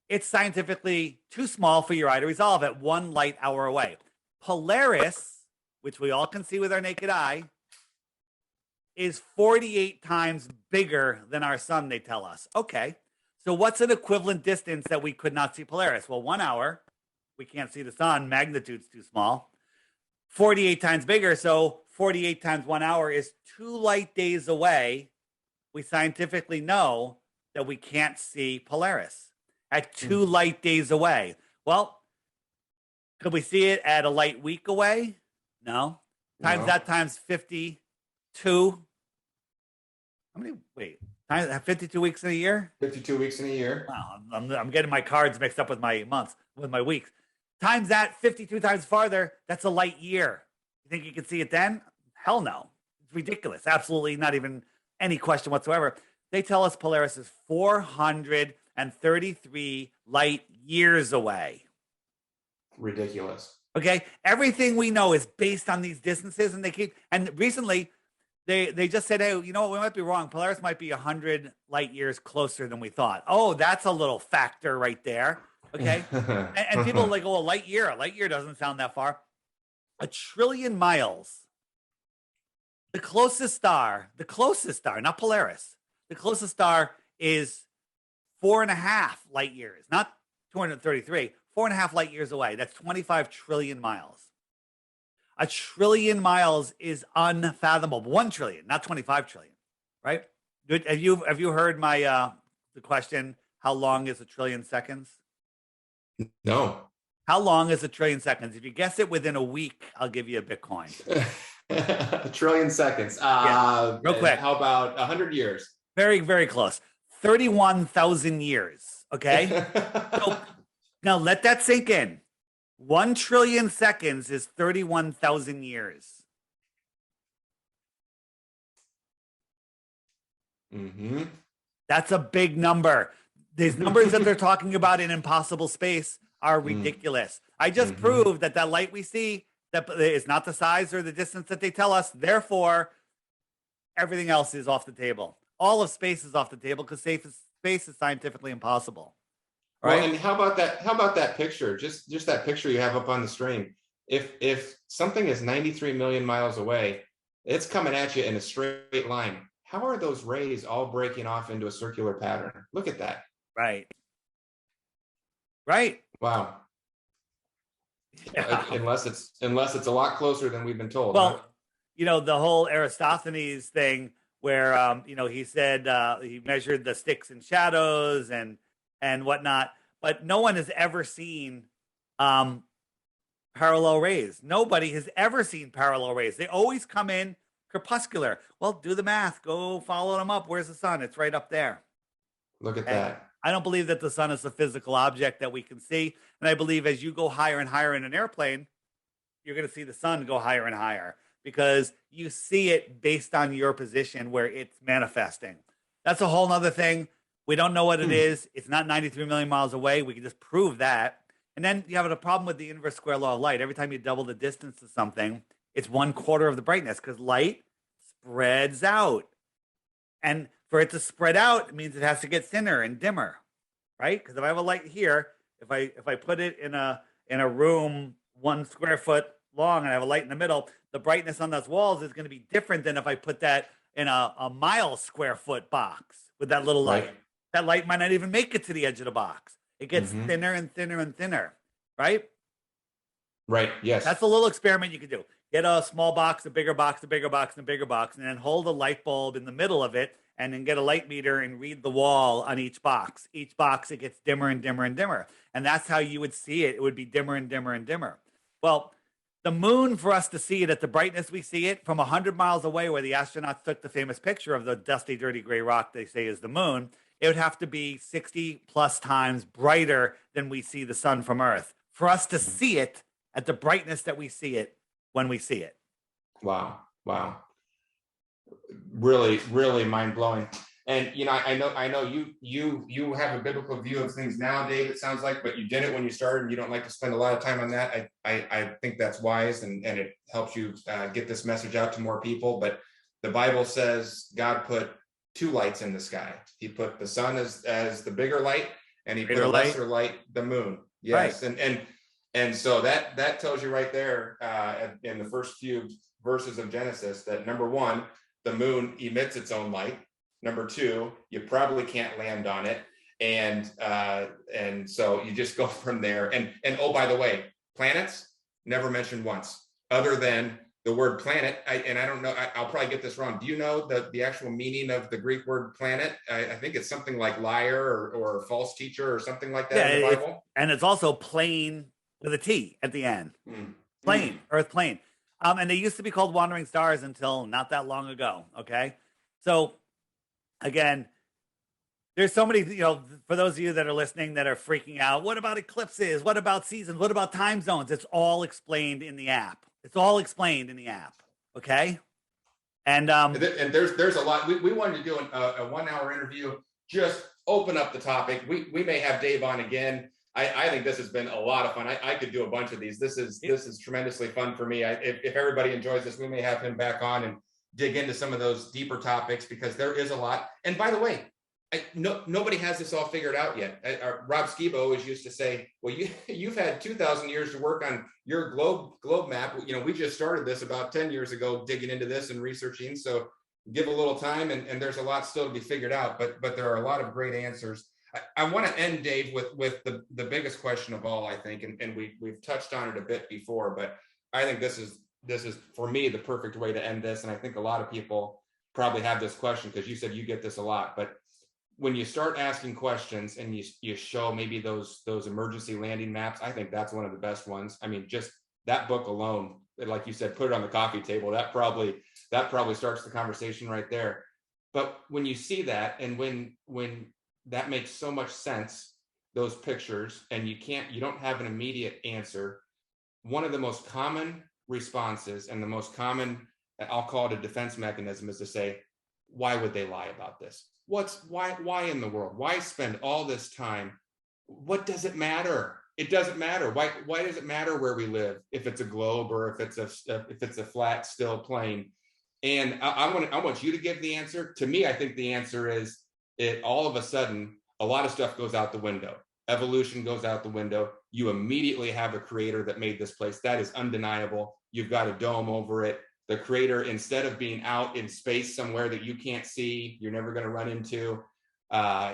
it's scientifically too small for your eye to resolve at 1 light hour away. Polaris, which we all can see with our naked eye, is 48 times bigger than our sun, they tell us. Okay, so what's an equivalent distance that we could not see Polaris? Well, 1 hour, we can't see the sun, magnitude's too small. 48 times bigger, so 48 times 1 hour is 2 light days away. We scientifically know that we can't see Polaris at 2 light days away. Well, could we see it at a light week away? No. Times that times 52. How many? Wait, 52 weeks in a year? 52 weeks in a year. Wow, I'm getting my cards mixed up with my months, with my weeks. Times that 52 times farther, that's a light year. You think you can see it then? Hell no. It's ridiculous. Absolutely not even any question whatsoever. They tell us Polaris is 433 light years away. Ridiculous. Okay, everything we know is based on these distances, and recently they just said, hey, you know what, we might be wrong. Polaris might be 100 light years closer than we thought. Oh, that's a little factor right there. Okay, and people are like, oh, a light year doesn't sound that far. 1 trillion miles. The closest star, not Polaris. The closest star is 4.5 light years, not 233, 4.5 light years away. That's 25 trillion miles. 1 trillion miles is unfathomable. 1 trillion, not 25 trillion, right? Have you heard my the question, how long is 1 trillion seconds? No. How long is 1 trillion seconds? If you guess it within a week, I'll give you a Bitcoin. 1 trillion seconds. Real quick. How about 100 years? Very, very close. 31,000 years. Okay. So now let that sink in. 1 trillion seconds is 31,000 years. Mm-hmm. That's a big number. These numbers that they're talking about in impossible space are ridiculous. I just proved that light we see that is not the size or the distance that they tell us. Therefore, everything else is off the table. All of space is off the table because space is scientifically impossible. Right? Well, and how about that picture? Just that picture you have up on the screen. If something is 93 million miles away, it's coming at you in a straight line. How are those rays all breaking off into a circular pattern? Look at that. Right. Wow. Yeah. Unless it's a lot closer than we've been told. Well, huh? The whole Aristophanes thing where he said he measured the sticks and shadows and whatnot, but no one has ever seen parallel rays. Nobody has ever seen parallel rays. They always come in crepuscular. Well, do the math. Go follow them up. Where's the sun? It's right up there. Look at that. I don't believe that the sun is a physical object that we can see. And I believe as you go higher and higher in an airplane, you're going to see the sun go higher and higher because you see it based on your position where it's manifesting. That's a whole nother thing. We don't know what it is. It's not 93 million miles away. We can just prove that. And then you have a problem with the inverse square law of light. Every time you double the distance to something, it's 1/4 of the brightness because light spreads out. And for it to spread out, it means it has to get thinner and dimmer, right? Because if I have a light here, if I put it in a room 1 square foot long and I have a light in the middle, the brightness on those walls is going to be different than if I put that in a mile square foot box with that little light. That light might not even make it to the edge of the box. It gets thinner and thinner and thinner, right? Right. Yes. That's a little experiment you could do. Get a small box, a bigger box, a bigger box, and a bigger box, and then hold a light bulb in the middle of it, and then get a light meter and read the wall on each box. Each box, it gets dimmer and dimmer and dimmer. And that's how you would see it. It would be dimmer and dimmer and dimmer. Well, the moon, for us to see it at the brightness we see it from 100 miles away, where the astronauts took the famous picture of the dusty, dirty gray rock they say is the moon, it would have to be 60 plus times brighter than we see the sun from Earth for us to see it at the brightness that we see it when we see it. Wow. Really, really mind blowing. And I know you have a biblical view of things now, Dave, it sounds like, but you did it when you started and you don't like to spend a lot of time on that. I think that's wise and it helps you get this message out to more people. But the Bible says God put 2 lights in the sky. He put the sun as the bigger light, and he put a lesser light, the moon. Yes. Right. And so that tells you right there in the first few verses of Genesis that number 1, the moon emits its own light. Number 2, you probably can't land on it. And so you just go from there. And oh, by the way, planets never mentioned once, other than the word planet. I don't know, I'll probably get this wrong. Do you know the actual meaning of the Greek word planet? I think it's something like liar or false teacher or something like that in the Bible. And it's also plane with a T at the end. Plane, Earth plane. And they used to be called wandering stars until not that long ago. Okay. So again, there's so many, for those of you that are listening that are freaking out, what about eclipses? What about seasons? What about time zones? It's all explained in the app. Okay. And there's a lot. We wanted to do a 1-hour interview, just open up the topic. We may have Dave on again. I think this has been a lot of fun. I could do a bunch of these. This is tremendously fun for me. If everybody enjoys this, we may have him back on and dig into some of those deeper topics, because there is a lot. And by the way, nobody has this all figured out yet. Rob Skiba always used to say, well, you've had 2,000 years to work on your globe map. We just started this about 10 years ago, digging into this and researching. So give a little time, and there's a lot still to be figured out, but there are a lot of great answers. I want to end, Dave, with the biggest question of all, I think, and we've touched on it a bit before, but I think this is for me the perfect way to end this. And I think a lot of people probably have this question, because you said you get this a lot. But when you start asking questions and you show maybe those emergency landing maps, I think that's one of the best ones. I mean, just that book alone, like you said, put it on the coffee table. That probably starts the conversation right there. But when you see that, and when that makes so much sense, those pictures, and you don't have an immediate answer, one of the most common responses and the most common, I'll call it a defense mechanism, is to say, why would they lie about this? Why in the world? Why spend all this time? What does it matter? It doesn't matter. Why does it matter where we live, if it's a globe or if it's a flat, still plane? And I want you to give the answer. To me, I think the answer is, all of a sudden, a lot of stuff goes out the window. Evolution goes out the window. You immediately have a creator that made this place. That is undeniable. You've got a dome over it. The creator, instead of being out in space somewhere that you can't see, you're never going to run into,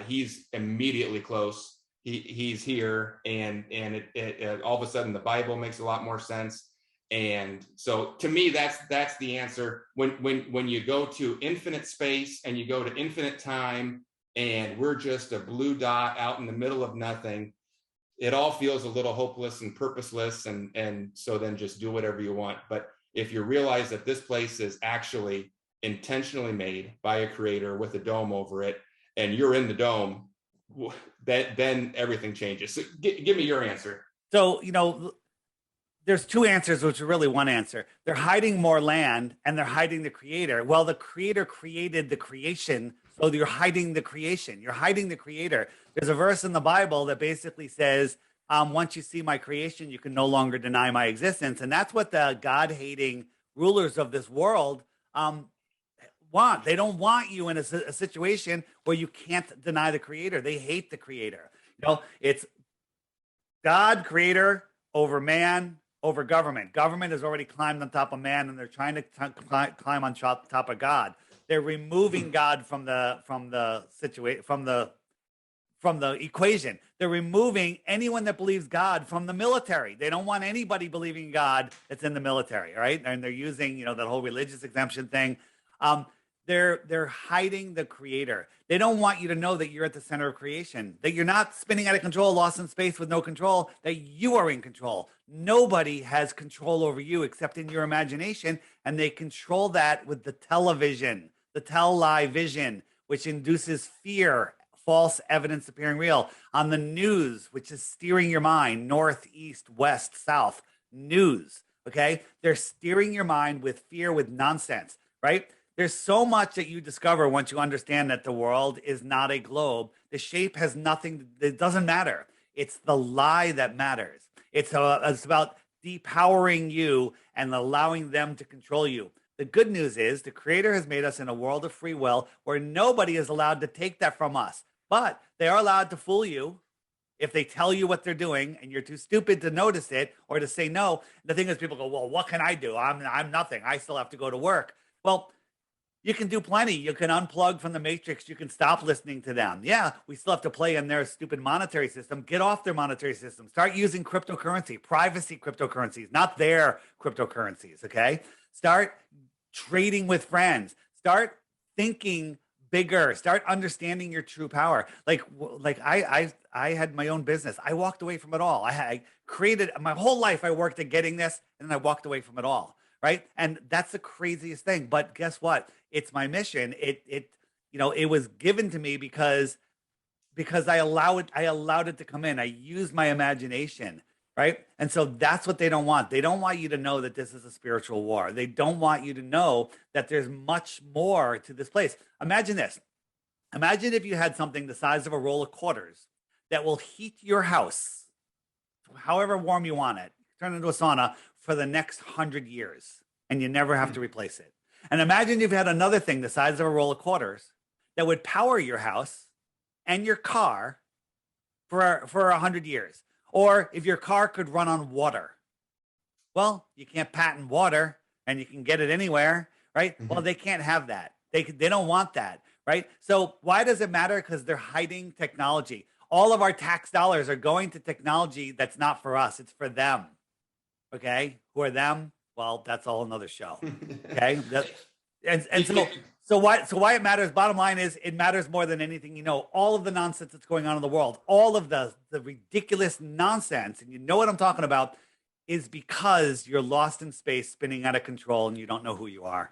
he's immediately close. He's here, and it all of a sudden the Bible makes a lot more sense. And so to me, that's the answer. When you go to infinite space and you go to infinite time, and we're just a blue dot out in the middle of nothing, it all feels a little hopeless and purposeless. And so then just do whatever you want. But if you realize that this place is actually intentionally made by a creator with a dome over it, and you're in the dome, then everything changes. So give me your answer. So, there's 2 answers, which are really one answer. They're hiding more land, and they're hiding the creator. Well, the creator created the creation So you're hiding the creation. You're hiding the creator. There's a verse in the Bible that basically says, once you see my creation, you can no longer deny my existence. And that's what the God-hating rulers of this world want. They don't want you in a situation where you can't deny the creator. They hate the creator. It's God, creator, over man, over government. Government has already climbed on top of man, and they're trying to climb on top of God. They're removing God from the situation, from the equation. They're removing anyone that believes God from the military. They don't want anybody believing God that's in the military, right? And they're using, that whole religious exemption thing. They're hiding the creator. They don't want you to know that you're at the center of creation, that you're not spinning out of control, lost in space with no control, that you are in control. Nobody has control over you except in your imagination, and they control that with the television, the tell-lie vision, which induces fear, false evidence appearing real, on the news, which is steering your mind north, east, west, south, news, okay? They're steering your mind with fear, with nonsense, right? There's so much that you discover once you understand that the world is not a globe. The shape has nothing, it doesn't matter. It's the lie that matters. It's about depowering you and allowing them to control you. The good news is the creator has made us in a world of free will where nobody is allowed to take that from us. But they are allowed to fool you if they tell you what they're doing and you're too stupid to notice it or to say no. The thing is, people go, well, what can I do? I'm nothing. I still have to go to work. Well, you can do plenty. You can unplug from the matrix. You can stop listening to them. Yeah, we still have to play in their stupid monetary system. Get off their monetary system. Start using cryptocurrency, privacy cryptocurrencies, not their cryptocurrencies, okay? Start trading with friends. Start thinking bigger. Start understanding your true power. Like I had my own business. I walked away from it all. I created my whole life. I worked at getting this, and then I walked away from it all. Right. And that's the craziest thing. But guess what? It's my mission. It was given to me because I allowed it to come in. I used my imagination. Right. And so that's what they don't want. They don't want you to know that this is a spiritual war. They don't want you to know that there's much more to this place. Imagine this. Imagine if you had something the size of a roll of quarters that will heat your house however warm you want it, turn it into a sauna for the next 100 years, and you never have to replace it. And imagine if you had another thing the size of a roll of quarters that would power your house and your car for 100 years. Or if your car could run on water. Well, you can't patent water, and you can get it anywhere, right? Mm-hmm. Well, they can't have that. They don't want that, right? So why does it matter? Because they're hiding technology. All of our tax dollars are going to technology that's not for us. It's for them. Okay, who are them? Well, that's all another show. Okay, so why it matters? Bottom line is, it matters more than anything. All of the nonsense that's going on in the world, all of the ridiculous nonsense, and you know what I'm talking about, is because you're lost in space, spinning out of control, and you don't know who you are.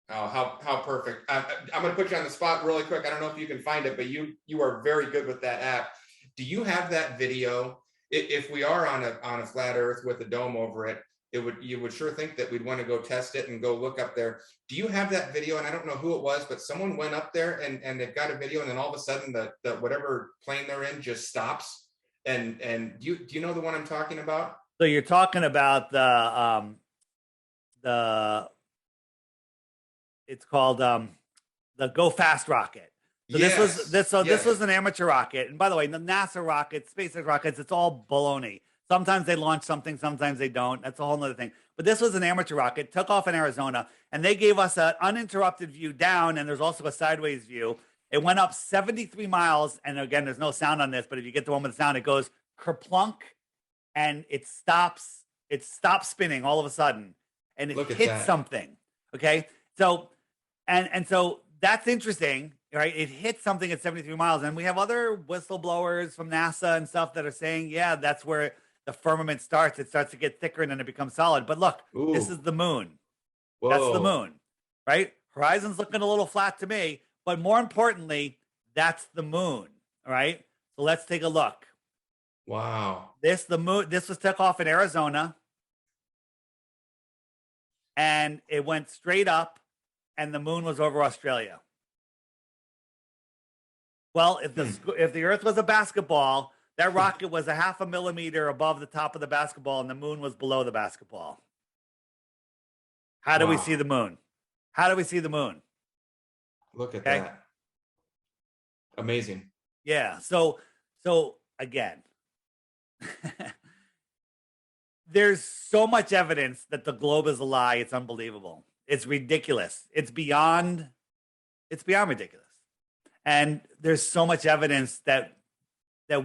Oh, how perfect! I'm going to put you on the spot really quick. I don't know if you can find it, but you are very good with that app. Do you have that video? If we are on a flat Earth with a dome over it, you would sure think that we'd want to go test it and go look up there. Do you have that video? And I don't know who it was, but someone went up there and they've got a video, and then all of a sudden the whatever plane they're in just stops. And do you know the one I'm talking about? So you're talking about it's called the Go Fast rocket. So yes. This was an amateur rocket. And by the way, the NASA rockets, SpaceX rockets, it's all baloney. Sometimes they launch something, sometimes they don't. That's a whole other thing. But this was an amateur rocket, took off in Arizona, and they gave us an uninterrupted view down, and there's also a sideways view. It went up 73 miles, and again, there's no sound on this, but if you get the one with the sound, it goes kerplunk, and it stops spinning all of a sudden, and it hits something. Okay, so and so that's interesting. Right, it hit something at 73 miles, and we have other whistleblowers from NASA and stuff that are saying, yeah, that's where the firmament starts. It starts to get thicker, and then it becomes solid. But look, This is the moon. Whoa. That's the moon, right? Horizon's looking a little flat to me, but more importantly, that's the moon. All right, so let's take a look. Wow, This was took off in Arizona, and it went straight up, and the moon was over Australia. Well, if the Earth was a basketball, that rocket was a half a millimeter above the top of the basketball, and the moon was below the basketball. How do we Wow. see the moon? How do we see the moon? Look at Okay. that. Amazing. Yeah. So again, there's so much evidence that the globe is a lie. It's unbelievable. It's ridiculous. It's beyond ridiculous. And there's so much evidence that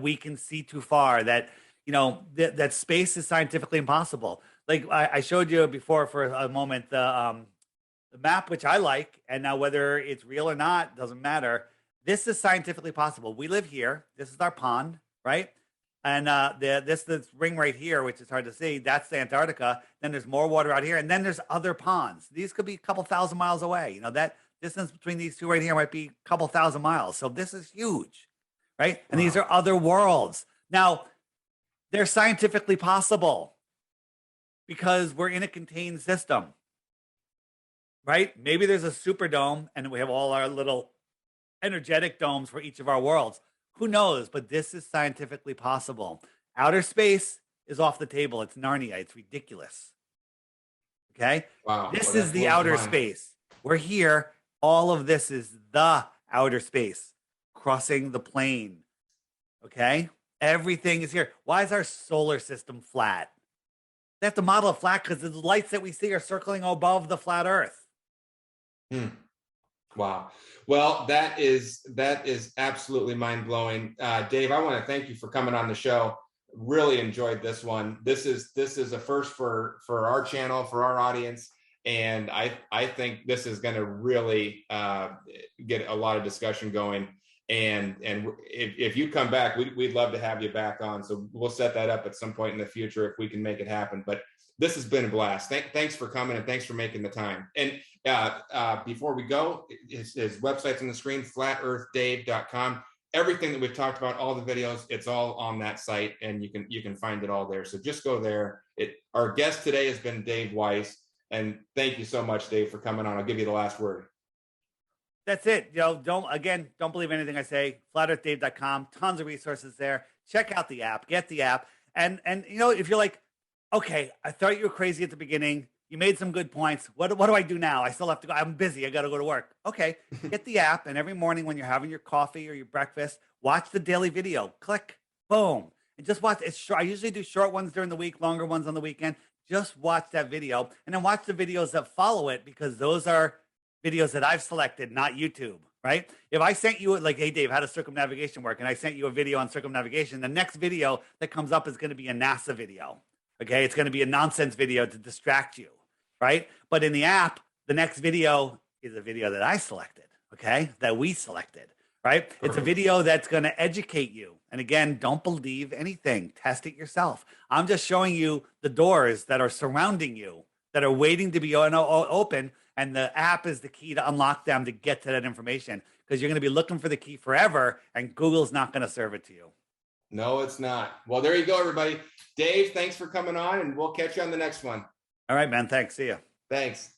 we can see too far, that that space is scientifically impossible. Like I showed you before for a moment, the map, which I like, and now whether it's real or not doesn't matter. This is scientifically possible. We live here. This is our pond, right? And this ring right here, which is hard to see, that's the Antarctica. Then there's more water out here, and then there's other ponds. These could be a couple thousand miles away. That distance between these two right here might be a couple thousand miles. So this is huge, right? And these are other worlds. Now, they're scientifically possible because we're in a contained system, right? Maybe there's a superdome, and we have all our little energetic domes for each of our worlds. Who knows? But this is scientifically possible. Outer space is off the table. It's Narnia. It's ridiculous. Okay? Wow. This is the outer space. We're here. All of this is the outer space, crossing the plane. Okay? Everything is here. Why is our solar system flat? They have to model it flat because the lights that we see are circling above the flat Earth. Wow. Well, that is absolutely mind-blowing. Dave, I want to thank you for coming on the show. Really enjoyed this one. This is a first for our channel, for our audience. And I think this is going to really get a lot of discussion going. And if you come back, we'd love to have you back on. So we'll set that up at some point in the future if we can make it happen. But this has been a blast. Thanks for coming, and thanks for making the time. And before we go, his website's on the screen, flatearthdave.com. Everything that we've talked about, all the videos, it's all on that site, and you can find it all there. So just go there. Our guest today has been Dave Weiss, and thank you so much, Dave, for coming on. I'll give you the last word. That's it. Don't believe anything I say. flatearthdave.com. Tons of resources there. Check out the app. Get the app. And if you're like, okay, I thought you were crazy at the beginning. You made some good points. What do I do now? I still have to go. I'm busy. I got to go to work. Okay, get the app. And every morning when you're having your coffee or your breakfast, watch the daily video. Click, boom. And just watch. It's short. I usually do short ones during the week, longer ones on the weekend. Just watch that video. And then watch the videos that follow it, because those are videos that I've selected, not YouTube, right? If I sent you like, hey, Dave, how does circumnavigation work? And I sent you a video on circumnavigation, the next video that comes up is going to be a NASA video. Okay, it's going to be a nonsense video to distract you, right? But in the app, the next video is a video that I selected, okay, that we selected, right? It's a video that's going to educate you. And again, don't believe anything. Test it yourself. I'm just showing you the doors that are surrounding you, that are waiting to be open, and the app is the key to unlock them to get to that information, because you're going to be looking for the key forever, and Google's not going to serve it to you. No, it's not. Well, there you go, everybody. Dave, thanks for coming on, and we'll catch you on the next one. All right, man. Thanks. See you. Thanks.